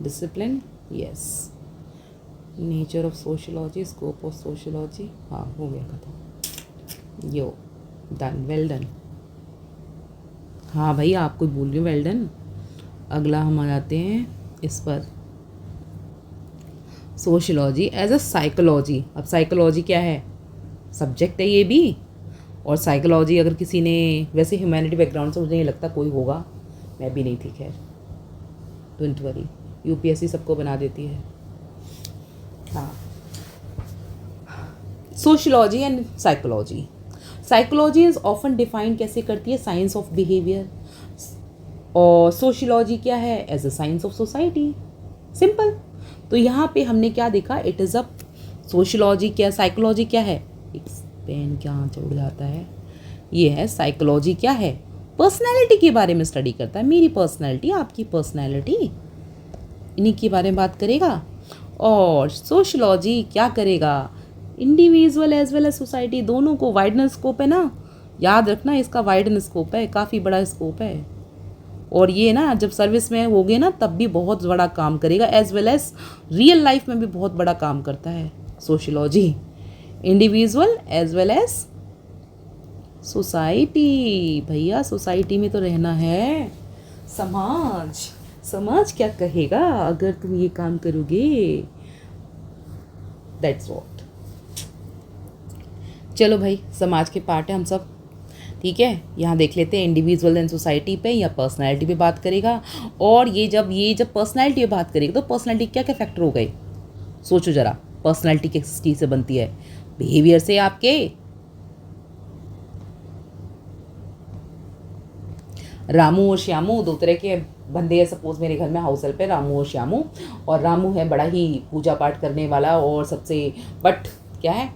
discipline, yes, nature of sociology, scope of sociology, हाँ हो गया ख़त्म, यो डन, वेल डन। हाँ भाई, आपको बोल रही हूँ वेल डन। अगला हम आ जाते हैं इस पर, सोशियोलॉजी एज अ साइकोलॉजी। अब साइकोलॉजी क्या है, सब्जेक्ट है ये भी, और साइकोलॉजी अगर किसी ने, वैसे ह्यूमैनिटी बैकग्राउंड से मुझे नहीं लगता कोई होगा, मैं भी नहीं थी, खैर डोंट वरी, यूपीएससी सबको बना देती है। हाँ, sociology and psychology. Psychology is often defined कैसे करती है, साइंस ऑफ बिहेवियर, और सोशियोलॉजी क्या है, as a science of society, simple. तो यहाँ पे हमने क्या देखा, इट इज़ अ सोशियोलॉजी क्या, साइकोलॉजी क्या है, एक पेन क्या चढ़ जाता है, ये है साइकोलॉजी क्या है, पर्सनैलिटी के बारे में स्टडी करता है, मेरी पर्सनैलिटी, आपकी पर्सनैलिटी, इन्हीं के बारे में बात करेगा। और सोशलॉजी क्या करेगा, individual as well as society दोनों को। वाइडन स्कोप है ना, याद रखना इसका वाइडन स्कोप है, काफ़ी बड़ा स्कोप है। और ये ना जब सर्विस में होगे ना तब भी बहुत बड़ा काम करेगा, as well as real life में भी बहुत बड़ा काम करता है sociology. Individual as well as society, भैया सोसाइटी में तो रहना है। समाज क्या कहेगा अगर तुम ये काम करोगे, दैट्स वॉट। चलो भाई, समाज के पार्ट है हम सब, ठीक है। यहाँ देख लेते हैं इंडिविजुअल एंड सोसाइटी पे या पर्सनैलिटी पे बात करेगा। और ये जब पर्सनैलिटी पे बात करेगा तो पर्सनैलिटी क्या क्या फैक्टर हो गए, सोचो ज़रा। पर्सनैलिटी किस चीज़ से बनती है, बिहेवियर से। आपके रामू और श्यामू दो तरह के बंदे हैं। सपोज मेरे घर में हाउस हेल्प है रामू और श्यामू, और रामू है बड़ा ही पूजा पाठ करने वाला और सबसे, बट क्या है,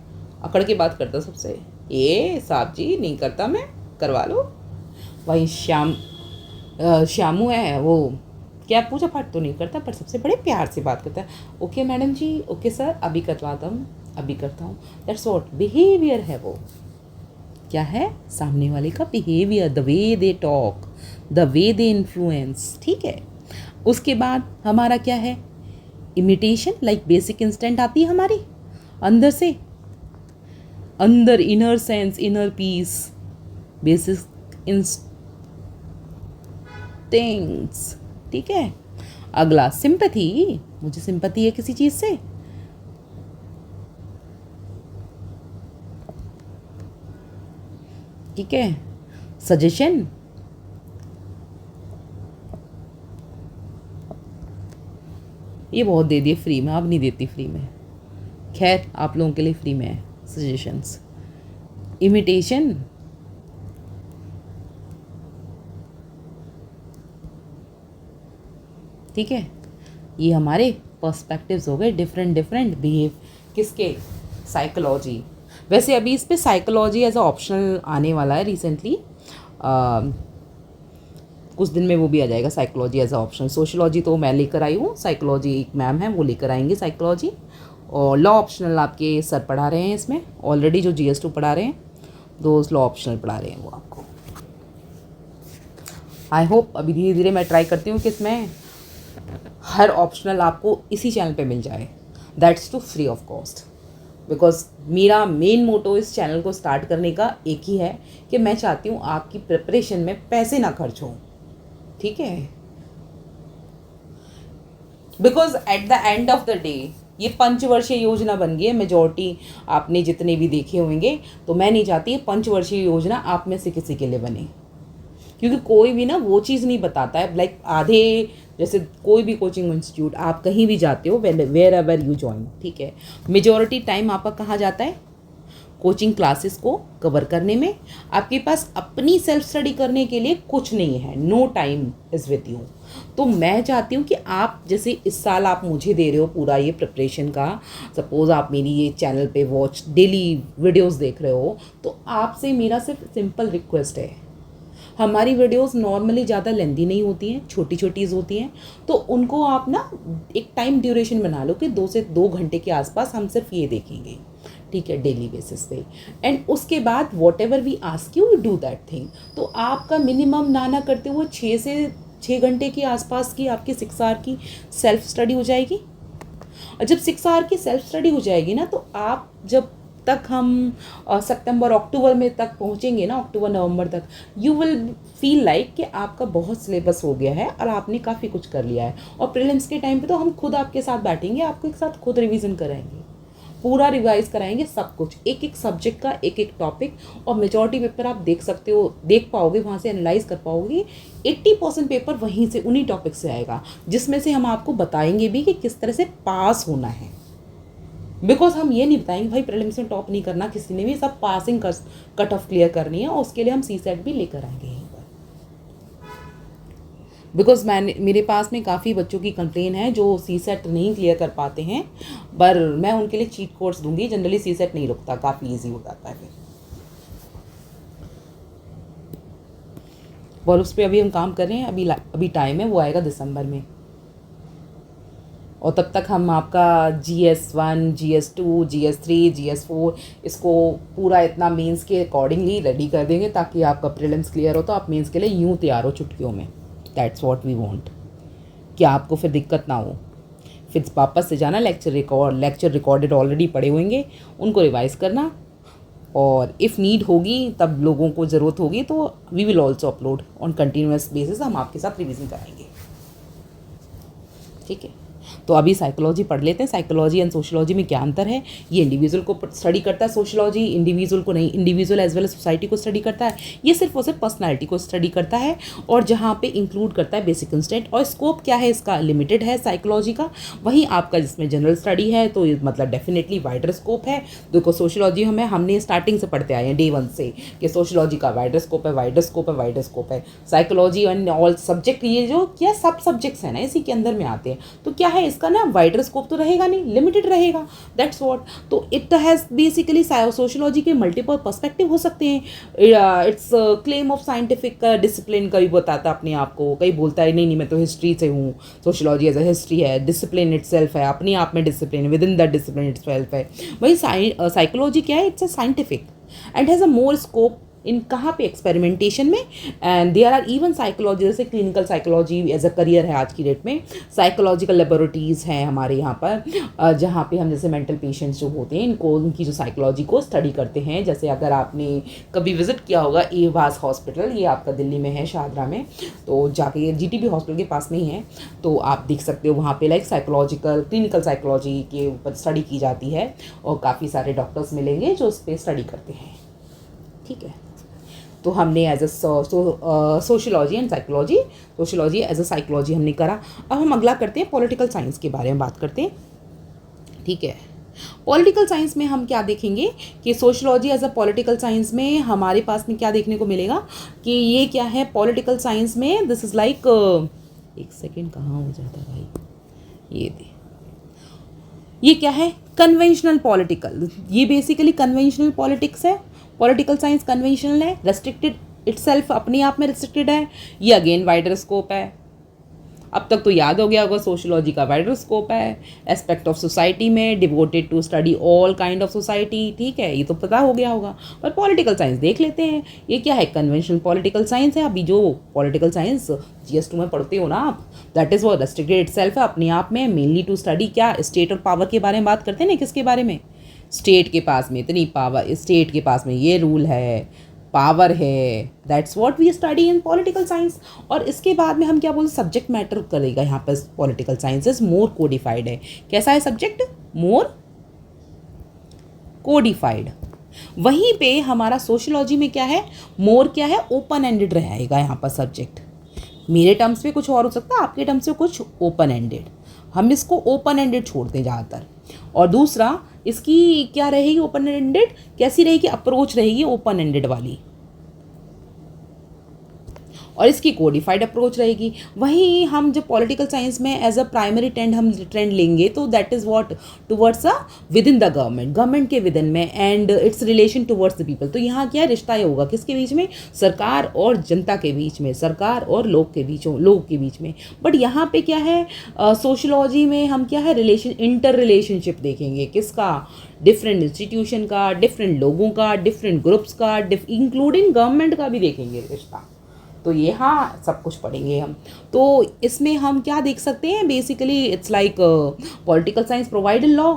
अकड़ के बात करता सबसे, ये साहब जी नहीं करता, मैं करवा लो। वही श्यामू है, वो क्या पूजा पाठ तो नहीं करता पर सबसे बड़े प्यार से बात करता है। ओके मैडम जी, ओके सर, अभी करवाता हूँ, अभी करता हूँ। दैट्स व्हाट बिहेवियर है। वो क्या है, सामने वाले का behaviour, the way they talk, the way they influence, ठीक है। उसके बाद हमारा क्या है, इमिटेशन, लाइक बेसिक इंस्टेंट आती है हमारी अंदर से, अंदर inner sense, inner peace, basic instincts, ठीक है। अगला सिंपैथी, मुझे सिंपैथी है किसी चीज से। ठीक है। सजेशन, ये बहुत दे दिए फ्री में, अब नहीं देती फ्री में, खैर आप लोगों के लिए फ्री में है सजेशंस। इमिटेशन, ठीक है। ये हमारे पर्सपेक्टिव्स हो गए, डिफरेंट बिहेव किसके, साइकोलॉजी। वैसे अभी इस पे साइकोलॉजी एज अ ऑप्शनल आने वाला है रिसेंटली, कुछ दिन में वो भी आ जाएगा psychology as a option. Sociology तो मैं लेकर आई हूँ, साइकोलॉजी एक मैम है वो लेकर आएंगे साइकोलॉजी। और लॉ ऑप्शनल आपके सर पढ़ा रहे हैं इसमें, ऑलरेडी जो GS2 पढ़ा रहे हैं, दो लॉ ऑप्शनल पढ़ा रहे हैं वो आपको। आई होप अभी धीरे धीरे मैं ट्राई करती हूँ कि इसमें हर ऑप्शनल आपको इसी चैनल पे मिल जाए, that's to free of cost. Because मेरा मेन मोटो इस चैनल को स्टार्ट करने का एक ही है कि मैं चाहती हूँ आपकी प्रिपरेशन में पैसे ना खर्च हों, ठीक है। Because at the end of the day ये पंचवर्षीय योजना बन गई है, मेजॉरिटी आपने जितने भी देखे होंगे, तो मैं नहीं चाहती पंचवर्षीय योजना आप में से किसी के लिए बने, क्योंकि कोई भी ना वो चीज़ नहीं बताता है। लाइक आधे, जैसे कोई भी कोचिंग इंस्टीट्यूट आप कहीं भी जाते हो, वेयर एवर यू ज्वाइन, ठीक है, मेजॉरिटी टाइम आपका कहाँ जाता है, कोचिंग क्लासेस को कवर करने में। आपके पास अपनी सेल्फ स्टडी करने के लिए कुछ नहीं है, no time is with you. तो मैं चाहती हूँ कि आप, जैसे इस साल आप मुझे दे रहे हो पूरा ये प्रिपरेशन का, सपोज़ आप मेरी ये चैनल पे वॉच डेली वीडियोस देख रहे हो, तो आपसे मेरा सिर्फ सिंपल रिक्वेस्ट है, हमारी वीडियोस नॉर्मली ज़्यादा लेंदी नहीं होती हैं, छोटी छोटीज होती हैं, तो उनको आप ना एक टाइम ड्यूरेशन बना लो कि 2 से 2 घंटे के आसपास हम सिर्फ ये देखेंगे, ठीक है, डेली बेसिस पे। एंड उसके बाद whatever we ask you do that thing. तो आपका मिनिमम ना करते हुए 6 से 6 घंटे के आसपास की आपकी 6 आवर की सेल्फ स्टडी हो जाएगी। और जब 6 आवर की सेल्फ स्टडी हो जाएगी ना, तो आप जब तक हम सितंबर अक्टूबर में तक पहुंचेंगे ना, अक्टूबर नवंबर तक, यू विल फील लाइक कि आपका बहुत सिलेबस हो गया है और आपने काफ़ी कुछ कर लिया है। और प्रीलिम्स के टाइम पे तो हम खुद आपके साथ बैठेंगे, आपके साथ खुद रिवीजन कराएंगे, पूरा रिवाइज कराएंगे सब कुछ, एक एक सब्जेक्ट का एक एक टॉपिक। और मेजॉरिटी पेपर आप देख सकते हो, देख पाओगे, वहाँ से एनालाइज कर पाओगे। 80% पेपर वहीं से, उन्हीं टॉपिक से आएगा, जिसमें से हम आपको बताएंगे भी कि किस तरह से पास होना है। बिकॉज हम ये नहीं बताएंगे भाई प्रीलिम्स में टॉप नहीं करना किसी ने भी, सब पासिंग कट ऑफ क्लियर करनी है, और उसके लिए हम CSET भी लेकर आएंगे यहीं पर। बिकॉज मेरे पास में काफ़ी बच्चों की कंप्लेन है जो CSET नहीं क्लियर कर पाते हैं, पर मैं उनके लिए चीट कोर्स दूंगी। जनरली CSET नहीं रुकता, काफ़ी ईजी हो जाता है फिर। और उस पर अभी हम काम कर रहे हैं, अभी टाइम है, वो आएगा दिसंबर में। और तब तक हम आपका GS1, GS2, GS3, GS4 इसको पूरा इतना मेंस के अकॉर्डिंगली रेडी कर देंगे ताकि आपका प्रीलिम्स क्लियर हो तो आप मेंस के लिए यूँ तैयार हो चुटकियों में। दैट्स व्हाट वी वांट, कि आपको फिर दिक्कत ना हो। फिर वापस से जाना, लेक्चर रिकॉर्डेड ऑलरेडी पड़े होंगे, उनको रिवाइज़ करना, और इफ़ नीड होगी तब लोगों को ज़रूरत होगी तो we will also upload on continuous basis, हम आपके साथ रिवीजन कराएंगे। ठीक है, तो अभी साइकोलॉजी पढ़ लेते हैं। साइकोलॉजी एंड सोशियोलॉजी में क्या अंतर है? ये इंडिविजुअल को स्टडी करता है सोशियोलॉजी, इंडिविजुअल को नहीं। Individual as well as society को स्टडी करता है, ये सिर्फ और सिर्फ पर्सनैलिटी को स्टडी करता है, और जहाँ पे इंक्लूड करता है बेसिक इंस्टेंट। और स्कोप क्या है इसका? लिमिटेड है साइकोलॉजी का। वहीं आपका जिसमें जनरल स्टडी है तो मतलब डेफिनेटली वाइडर स्कोप है। देखो सोशियोलॉजी हमने स्टार्टिंग से पढ़ते आए हैं डे 1 से कि सोशियोलॉजी का वाइडर स्कोप है, वाइडर स्कोप है, वाइडर स्कोप है। साइकोलॉजी एंड ऑल सब्जेक्ट, ये जो क्या सब सब्जेक्ट्स हैं ना इसी के अंदर में आते हैं, तो क्या है इसका ना वाइडर स्कोप तो रहेगा नहीं, लिमिटेड रहेगा। That's what. तो इट हैज़ बेसिकली सोशियोलॉजी के मल्टीपल पर्सपेक्टिव हो सकते हैं। It's claim of scientific discipline, कभी बताता अपने आप को, कहीं बोलता है नहीं मैं तो हिस्ट्री से हूँ, सोशियोलॉजी एज अ हिस्ट्री है, डिसिप्लिन इटसेल्फ है, अपने आप में discipline, within the discipline itself है। वही साइकोलॉजी क्या है? It's a scientific and has a more scope in कहाँ पे? एक्सपेरिमेंटेशन में। And there are even psychology, जैसे clinical psychology as a career है आज की डेट में। साइकोलॉजिकल लेबोरेटरीज़ हैं हमारे यहाँ पर, जहाँ पे हम जैसे मेंटल पेशेंट्स जो होते हैं इनको, उनकी जो साइकोलॉजी को स्टडी करते हैं। जैसे अगर आपने कभी विजिट किया होगा एवास हॉस्पिटल, ये आपका दिल्ली में है शाहदरा में, तो जाके GTB हॉस्पिटल के पास में ही है, तो आप देख सकते हो वहाँ पे लाइक साइकोलॉजिकल क्लिनिकल साइकोलॉजी के ऊपर स्टडी की जाती है, और काफ़ी सारे डॉक्टर्स मिलेंगे जो उस पर स्टडी करते हैं। ठीक है, तो हमने as a sociology and psychology, sociology as a psychology हमने करा। अब हम अगला करते हैं, पॉलिटिकल साइंस के बारे में बात करते हैं। ठीक है, पॉलिटिकल साइंस में हम क्या देखेंगे कि sociology as a political science में हमारे पास में क्या देखने को मिलेगा कि ये क्या है पॉलिटिकल साइंस में, दिस इज़ लाइक, एक सेकेंड कहाँ हो जाता है भाई, ये क्या है? Conventional political. ये बेसिकली कन्वेंशनल पॉलिटिक्स है। पॉलिटिकल साइंस कन्वेंशनल है, रेस्ट्रिक्टेड इटसेल्फ अपने आप में रेस्ट्रिक्टेड है। ये अगेन वाइडर स्कोप है। अब तक तो याद हो गया होगा सोशियोलॉजी का वाइडर स्कोप है, एस्पेक्ट ऑफ सोसाइटी में, devoted to study all kind of society. ठीक है, ये तो पता हो गया होगा। पर पॉलिटिकल साइंस देख लेते हैं, ये क्या है? कन्वेंशनल पॉलिटिकल साइंस है। अभी जो पॉलिटिकल साइंस GS2 में पढ़ते हो ना आप, दैट इज़ वो रेस्ट्रिक्टेड इटसेल्फ है अपने आप में, मेनली टू स्टडी क्या? स्टेट और पावर के बारे में बात करते हैं ना। किसके बारे में? स्टेट के पास में इतनी पावर, स्टेट के पास में ये रूल है, पावर है। That's what we study in political science. और इसके बाद में हम क्या बोलते, सब्जेक्ट मैटर करेगा यहाँ पर। Political science is more codified है। कैसा है सब्जेक्ट? मोर कोडिफाइड। वहीं पे हमारा सोशियोलॉजी में क्या है? मोर क्या है? ओपन एंडेड रहेगा यहाँ पर सब्जेक्ट। मेरे टर्म्स पे कुछ और हो सकता है, आपके टर्म्स पे कुछ ओपन एंडेड। हम इसको ओपन एंडेड छोड़ते हैं ज़्यादातर। और दूसरा इसकी क्या रहेगी? ओपन एंडेड कैसी रहेगी? अप्रोच रहेगी ओपन एंडेड वाली, और इसकी कोडिफाइड अप्रोच रहेगी। वहीं हम जब पॉलिटिकल साइंस में एज अ प्राइमरी ट्रेंड लेंगे तो that is what? Towards a with in the government के विद इन में, and it's relation towards the people. तो यहाँ क्या रिश्ता होगा? किसके बीच में? सरकार और जनता के बीच में, सरकार और लोग के बीच में। बट यहाँ पे क्या है? सोशियोलॉजी में हम क्या है? इंटर रिलेशनशिप देखेंगे। किसका? डिफरेंट इंस्टीट्यूशन का, डिफरेंट लोगों का, डिफरेंट ग्रुप्स का, इंक्लूडिंग गवर्नमेंट का भी देखेंगे रिश्ता। तो ये हाँ सब कुछ पढ़ेंगे हम। तो इसमें हम क्या देख सकते हैं? Basically it's like political science provide law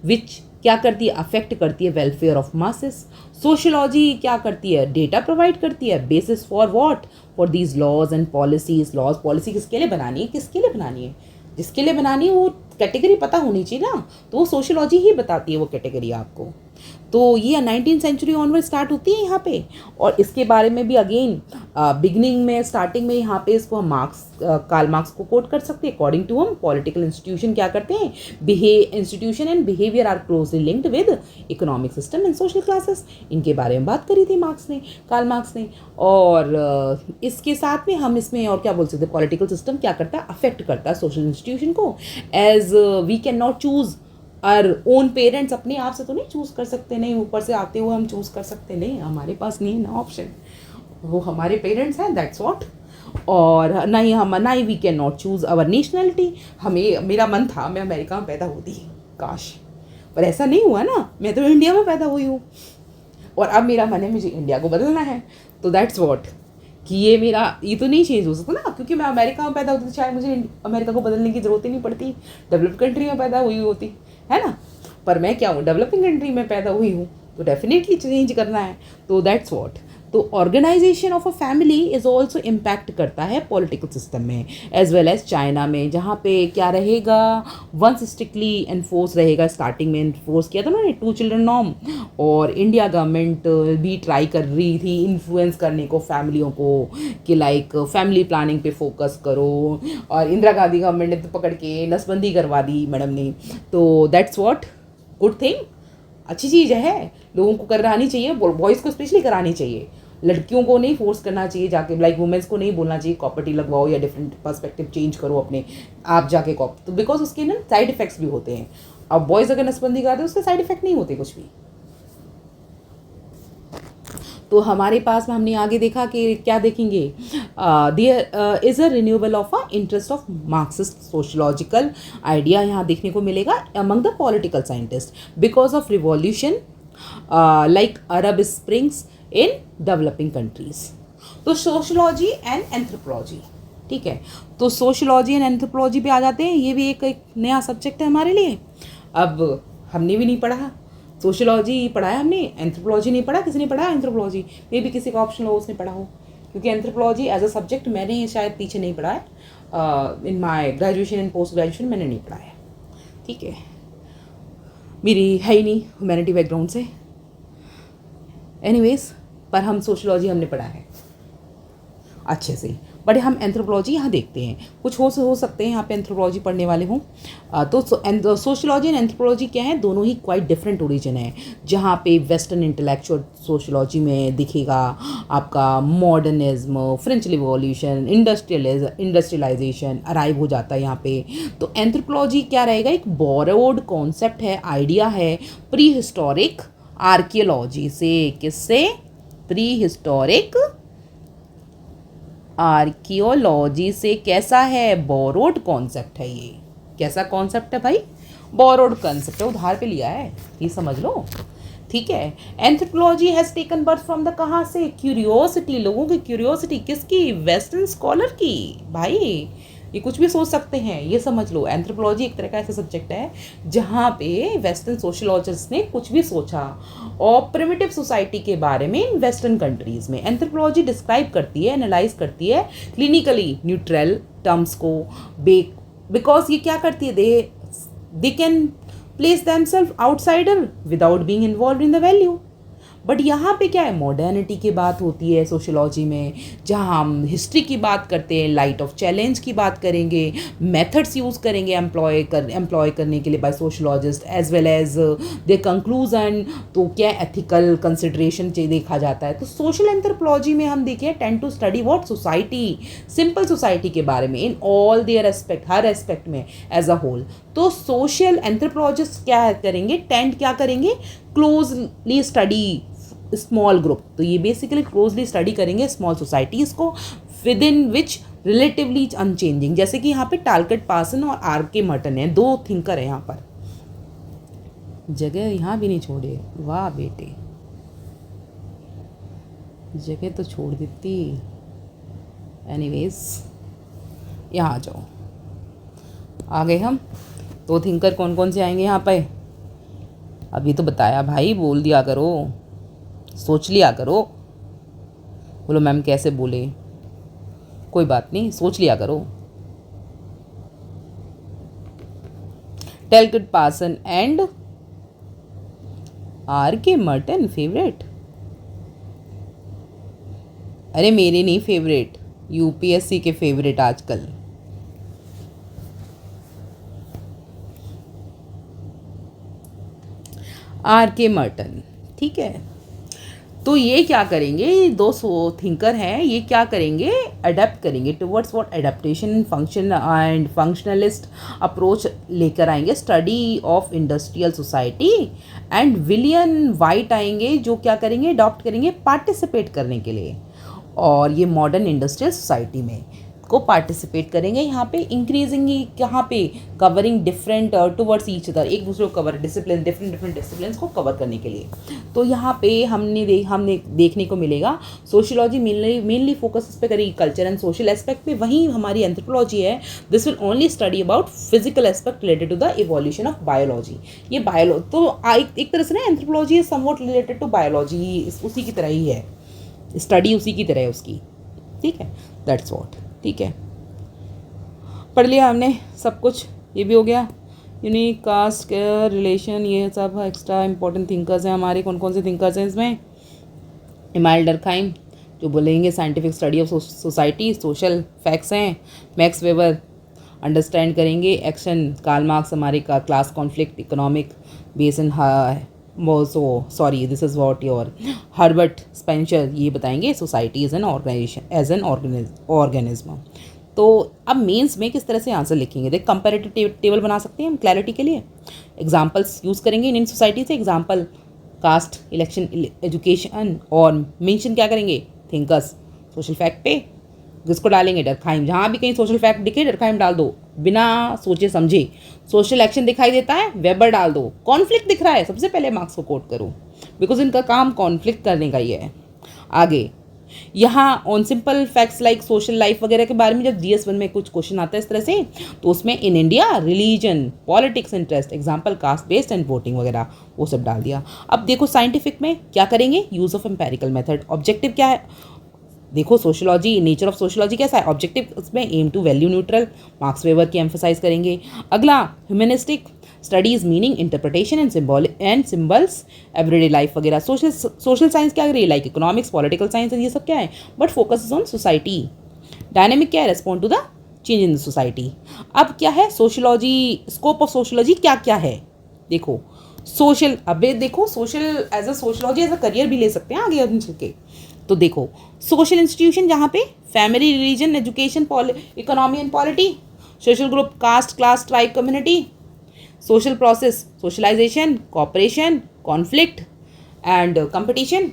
which क्या करती है? अफेक्ट करती है वेलफेयर ऑफ मासेस। सोशियोलॉजी क्या करती है? डेटा प्रोवाइड करती है, basis for what? For these laws and policies. Laws policy किसके लिए बनानी है? किसके लिए बनानी है? जिसके लिए बनानी है वो कैटेगरी पता होनी चाहिए ना, तो वो सोशियोलॉजी ही बताती है वो कैटेगरी आपको। तो ये 19th सेंचुरी ऑनवर्ड स्टार्ट होती है यहाँ पे। और इसके बारे में भी अगेन बिगनिंग में, स्टार्टिंग में यहाँ पे इसको हम कार्ल मार्क्स को कोट कर सकते हैं। अकॉर्डिंग टू हम पॉलिटिकल इंस्टीट्यूशन क्या करते हैं? Institution and behaviour are closely linked with economic system and social classes. इनके बारे में बात करी थी कार्ल मार्क्स ने। और इसके साथ में हम इसमें और क्या बोल सकते हैं? पॉलिटिकल सिस्टम क्या करता है? अफेक्ट करता है सोशल इंस्टीट्यूशन को। As we can not choose और ओन पेरेंट्स, अपने आप से तो नहीं चूज़ कर सकते, नहीं ऊपर से आते हुए हम चूज़ कर सकते नहीं, हमारे पास नहीं है ना ऑप्शन, वो हमारे पेरेंट्स हैं। दैट्स व्हाट और ना ही we can not choose our nationality. हमें, मेरा मन था मैं अमेरिका में पैदा होती, काश, पर ऐसा नहीं हुआ ना, मैं तो इंडिया में पैदा हुई हूँ और अब मेरा मन है मुझे इंडिया को बदलना है। तो दैट्स वॉट कि ये तो नहीं चेंज हो सकता ना, क्योंकि मैं अमेरिका में पैदा होती तो शायद मुझे अमेरिका को बदलने की ज़रूरत ही नहीं पड़ती, डेवलप कंट्री में पैदा हुई होती, है ना। पर मैं क्या हूँ, डेवलपिंग कंट्री में पैदा हुई हूँ, तो डेफिनेटली चेंज करना है। तो दैट्स वॉट। तो organization of a family is also impact करता है पॉलिटिकल सिस्टम में, एज वेल एज चाइना में, जहाँ पे क्या रहेगा, वंस स्ट्रिक्टली एनफोर्स रहेगा, स्टार्टिंग में एनफोर्स किया था उन्होंने 2 चिल्ड्रन नॉर्म, और इंडिया गवर्नमेंट भी ट्राई कर रही थी इन्फ्लुएंस करने को फैमिलियों को कि लाइक फैमिली प्लानिंग पे फोकस करो, और इंदिरा गांधी गवर्नमेंट ने तो पकड़ के नसबंदी करवा दी मैडम ने। तो दैट्स वॉट, गुड थिंग, अच्छी चीज़ है, लोगों को करानी चाहिए, बॉयज़ को स्पेशली करानी चाहिए, लड़कियों को नहीं फोर्स करना चाहिए जाके, लाइक वुमेन्स को नहीं बोलना चाहिए कॉपर्टी लगवाओ या डिफरेंट पर्सपेक्टिव चेंज करो अपने आप जाके तो बिकॉज उसके ना साइड इफेक्ट्स भी होते हैं। अब बॉयज़ अगर नसबंदी कराते हैं उसके साइड इफेक्ट नहीं होते कुछ भी। तो हमारे पास में हमने आगे देखा कि क्या देखेंगे, there is a renewal of a interest of Marxist sociological idea यहाँ देखने को मिलेगा among the political scientist because of revolution like Arab springs in developing countries. तो सोशलॉजी एंड एंथ्रोपोलॉजी, ठीक है, तो सोशलॉजी एंड एंथ्रोपोलॉजी पे आ जाते हैं। ये भी एक नया सब्जेक्ट है हमारे लिए। अब हमने भी नहीं पढ़ा, सोशलॉजी पढ़ा है हमने, एंथ्रोपोलॉजी नहीं पढ़ा। किसी ने पढ़ा एंथ्रोपोलॉजी? मे भी किसी का ऑप्शन हो उसने पढ़ा हो, क्योंकि एंथ्रोपोलॉजी एज अ सब्जेक्ट मैंने शायद पीछे नहीं पढ़ा है। In my graduation and post graduation मैंने नहीं पढ़ा है, ठीक है, मेरी है ही नहीं ह्यूमैनिटी बैकग्राउंड से। एनीवेज, पर हम सोशलॉजी हमने पढ़ा है अच्छे से, बट हम एंथ्रोपोलॉजी यहाँ देखते हैं। कुछ हो सकते हैं यहाँ पे एंथ्रोपोलॉजी पढ़ने वाले हों। तो सोशलॉजी एंड एंथ्रोपोलॉजी क्या है, दोनों ही क्वाइट डिफरेंट ओरिजिन है। जहाँ पे वेस्टर्न इंटेलेक्चुअल सोशलॉजी में दिखेगा आपका modernism, French revolution, industrialization arrive हो जाता है यहाँ पे। तो एंथ्रोपोलॉजी क्या रहेगा, एक बोरोड कॉन्सेप्ट है, आइडिया है प्री हिस्टोरिक आर्कियोलॉजी से। किससे? प्री हिस्टोरिक आर्कियोलॉजी से। कैसा है? बोरोड कॉन्सेप्ट है ये। कैसा कॉन्सेप्ट है भाई? बोरोड कॉन्सेप्ट है, उधार पे लिया है, ये समझ लो, ठीक है। Anthropology has taken birth from the, कहाँ से? क्यूरियोसिटी, लोगों की क्यूरियोसिटी। किसकी? वेस्टर्न स्कॉलर की। भाई ये कुछ भी सोच सकते हैं, ये समझ लो। एंथ्रोपोलॉजी एक तरह का ऐसा सब्जेक्ट है जहाँ पे वेस्टर्न सोशलॉजिस्ट ने कुछ भी सोचा और प्रिमिटिव सोसाइटी के बारे में इन वेस्टर्न कंट्रीज़ में। एंथ्रोपोलॉजी डिस्क्राइब करती है, एनालाइज करती है क्लिनिकली न्यूट्रल टर्म्स को, बिकॉज ये क्या करती है, they can place themselves outsider without being involve in the value. But यहाँ पे क्या है, मॉडर्निटी की बात होती है सोशलॉजी में, जहाँ हम हिस्ट्री की बात करते हैं, लाइट ऑफ चैलेंज की बात करेंगे, मेथड्स यूज़ करेंगे एम्प्लॉय करने के लिए by sociologist, as well as they conclusion. तो क्या एथिकल कंसिडरेशन देखा जाता है। तो सोशल एंथ्रोपोलॉजी में हम देखें tend to study what, society, simple society के बारे में इन ऑल देयर एस्पेक्ट, हर एस्पेक्ट में एज अ होल। तो सोशल एंथ्रोपोलॉजिस्ट क्या करेंगे, टेंड क्या करेंगे, क्लोजली स्टडी स्मॉल ग्रुप। तो ये बेसिकली क्लोजली स्टडी करेंगे स्मॉल सोसाइटीज़ को with in which relatively unchanging. जैसे कि यहाँ पे टालकट पार्सन और आर के मर्टन है, दो थिंकर है यहाँ पर। जगह यहाँ भी नहीं छोड़े, वाह बेटे, जगह तो छोड़ देती। एनीवेज, यहाँ आ जाओ, आ गए हम। दो थिंकर कौन कौन से आएंगे यहाँ पे? अभी तो बताया भाई, बोल दिया करो, सोच लिया करो। बोलो मैम कैसे बोले, कोई बात नहीं, सोच लिया करो। टालकट पार्सन एंड आर के मर्टन फेवरेट? अरे मेरे नहीं फेवरेट, यूपीएससी के फेवरेट आजकल। आर के मर्टन, ठीक है। तो ये क्या करेंगे, दो थिंकर हैं, ये क्या करेंगे, अडेप्ट करेंगे towards what, adaptation function and functionalist approach लेकर आएंगे study of industrial society. And William white आएंगे जो क्या करेंगे, अडॉप्ट करेंगे पार्टिसिपेट करने के लिए। और ये मॉडर्न इंडस्ट्रियल सोसाइटी में को पार्टिसिपेट करेंगे। यहाँ पे इंक्रीजिंग यहाँ पे covering different towards each other, एक दूसरे को कवर डिसिप्लिन डिफरेंट डिसिप्लिन को कवर करने के लिए। तो यहाँ पे हमने देखने को मिलेगा सोशियोलॉजी मेनली फोकस इस पे करेगी कल्चर एंड सोशल एस्पेक्ट पे, वहीं हमारी एंथ्रोपोलॉजी है this will only study about physical aspect related to the evolution of biology. ये तो एक तरह से ना anthropology is somewhat related to biology, उसी की तरह ही है, स्टडी उसी की तरह है उसकी, ठीक है, दैट्स वॉट। ठीक है, पढ़ लिया हमने सब कुछ, ये भी हो गया। यूनिक कास्ट केयर रिलेशन, ये सब एक्स्ट्रा इंपॉर्टेंट थिंकर्स हैं हमारे। कौन कौन से थिंकर्स हैं इसमें? इमाइल डर्कहाइम जो बोलेंगे scientific study of society, social facts हैं। मैक्स वेबर अंडरस्टैंड करेंगे एक्शन, कार्ल मार्क्स हमारे का class conflict, economic base in this is what your Herbert Spencer, ये बताएंगे society is an organization as an organism. तो अब मेंस में किस तरह से आंसर लिखेंगे, देख कंपैरेटिव टेबल बना सकते हैं हम क्लैरिटी के लिए। एग्जांपल्स यूज़ करेंगे इंडियन सोसाइटी से, एग्जांपल कास्ट, इलेक्शन, एजुकेशन, और मेंशन क्या करेंगे थिंकर्स, सोशल फैक्ट पे जिसको डालेंगे डर्कहाइम, जहाँ भी कहीं सोशल फैक्ट दिखे डर्कहाइम डाल दो बिना सोचे समझे। सोशल एक्शन दिखाई देता है वेबर डाल दो। कॉन्फ्लिक्ट दिख रहा है सबसे पहले मार्क्स को कोट करो, बिकॉज इनका काम कॉन्फ्लिक्ट करने का ही है। आगे यहाँ on simple facts like social life वगैरह के बारे में जब GS1 में कुछ क्वेश्चन आता है इस तरह से, तो उसमें in India religion, politics, interest, example caste based and voting वगैरह वो सब डाल दिया। अब देखो साइंटिफिक में क्या करेंगे, use of empirical method. Objective क्या है, देखो सोशोलॉजी, नेचर ऑफ सोशोलॉजी कैसा है, ऑब्जेक्टिव उसमें aim to value neutral, Marx Weber की एम्फोसाइज करेंगे। अगला humanistic studies meaning interpretation and symbols everyday life वगैरह। सोशल साइंस क्या करेगी, लाइक इकोनॉमिक्स, पॉलिटिकल साइंस, ये सब क्या है, but focus on society. Dynamic क्या है, respond to the change in the society. अब क्या है सोशोलॉजी, स्कोप ऑफ सोशोलॉजी क्या क्या है, देखो सोशल, अबे देखो social as a sociology as a career भी ले सकते हैं आगे हम चल के। तो देखो सोशल इंस्टीट्यूशन जहाँ पे family, religion, education, economy and polity. Social group, caste, class, tribe, community. Social process, socialization, cooperation, conflict and competition.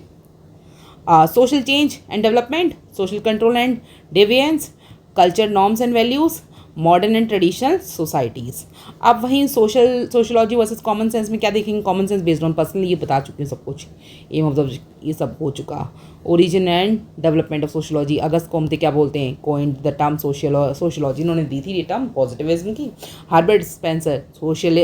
Social change and development, social control and deviance, culture, norms and values, modern and traditional societies. अब वहीं सोशोलॉजी वर्सेस कॉमन सेंस में क्या देखेंगे, common sense based on personal, ये बता चुके हैं सब कुछ, एम ऑफ द ये सब हो चुका। Origin and development of sociology, Auguste Comte क्या बोलते हैं, कोइंड द टर्म सोशोलॉजी, इन्होंने दी थी ये टर्म पॉजिटिविज्म की। हर्बर्ट स्पेंसर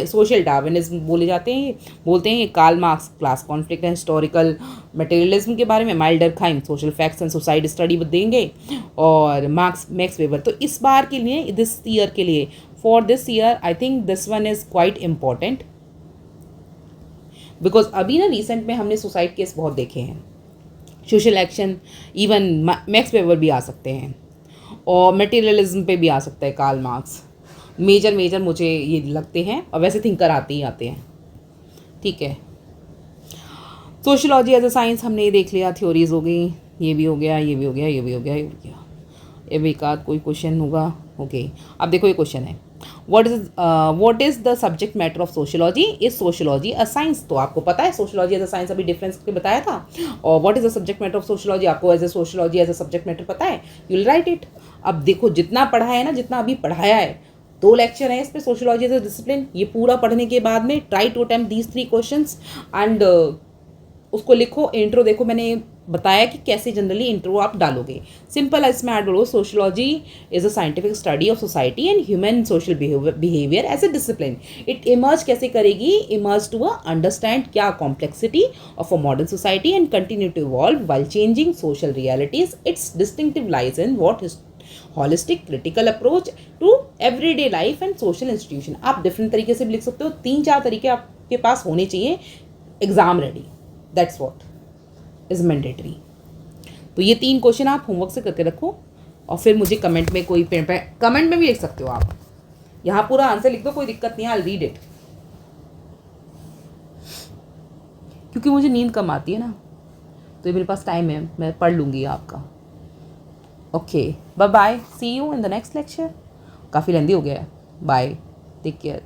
सोशल डार्विनिज्म बोले जाते हैं, बोलते हैं। Karl Marx class conflict and historical materialism के बारे में। Emile Durkheim social facts and society study देंगे। और मैक्स वेबर। तो इस बार के लिए, दिस ईयर के लिए, for this year I think this one is quite important, because अभी ना रिसेंट में हमने सुसाइड केस बहुत देखे हैं, social action, even max weber भी आ सकते हैं, और मटेरियलिज्म पे भी आ सकता है कार्ल मार्क्स। मेजर मुझे ये लगते हैं, और वैसे थिंकर आते ही आते हैं, ठीक है। सोशोलॉजी एज अ साइंस हमने ये देख लिया, थ्योरीज हो गई, ये भी हो गया, ये भी हो गया, ये भी हो गया, ये हो गया। अब एक आध कोई क्वेश्चन होगा, ओके। अब देखो ये क्वेश्चन है, what is the subject matter of sociology, is sociology a science. तो आपको पता है सोशोलॉजी एज अ साइंस, अभी डिफरेंस करके बताया था। और what is the subject matter of sociology, आपको as a sociology as a subject matter पता है, यू विल राइट इट। अब देखो जितना पढ़ा है ना, जितना अभी पढ़ाया है, 2 लेक्चर हैं इस पे, सोशोलॉजी एज अ डिसिप्लिन, ये पूरा पढ़ने के बाद में try to attempt these 3 questions and उसको लिखो। इंट्रो देखो मैंने बताया कि कैसे जनरली इंट्रो आप डालोगे, सिंपल इसमें ऐड बोलो, sociology is a scientific study of society and human social behaviour as a discipline. It emerge कैसे करेगी, इमर्ज टू अंडरस्टैंड क्या complexity of a modern society and continue to evolve while changing social realities. It's distinctive lies in what holistic critical approach to everyday life and social institution. आप डिफरेंट तरीके से भी लिख सकते हो, 3-4 तरीके आपके पास होने चाहिए exam ready, that's what is mandatory. तो ये 3 क्वेश्चन आप होमवर्क से करके रखो, और फिर मुझे कमेंट में कोई कमेंट में भी लिख सकते हो आप, यहाँ पूरा आंसर लिख दो, कोई दिक्कत नहीं है, आई रीड इट, क्योंकि मुझे नींद कम आती है ना, तो ये मेरे पास टाइम है, मैं पढ़ लूँगी आपका। Okay, bye bye, see you in the next lecture. काफ़ी लेंदी हो गया है, बाय, टेक केयर।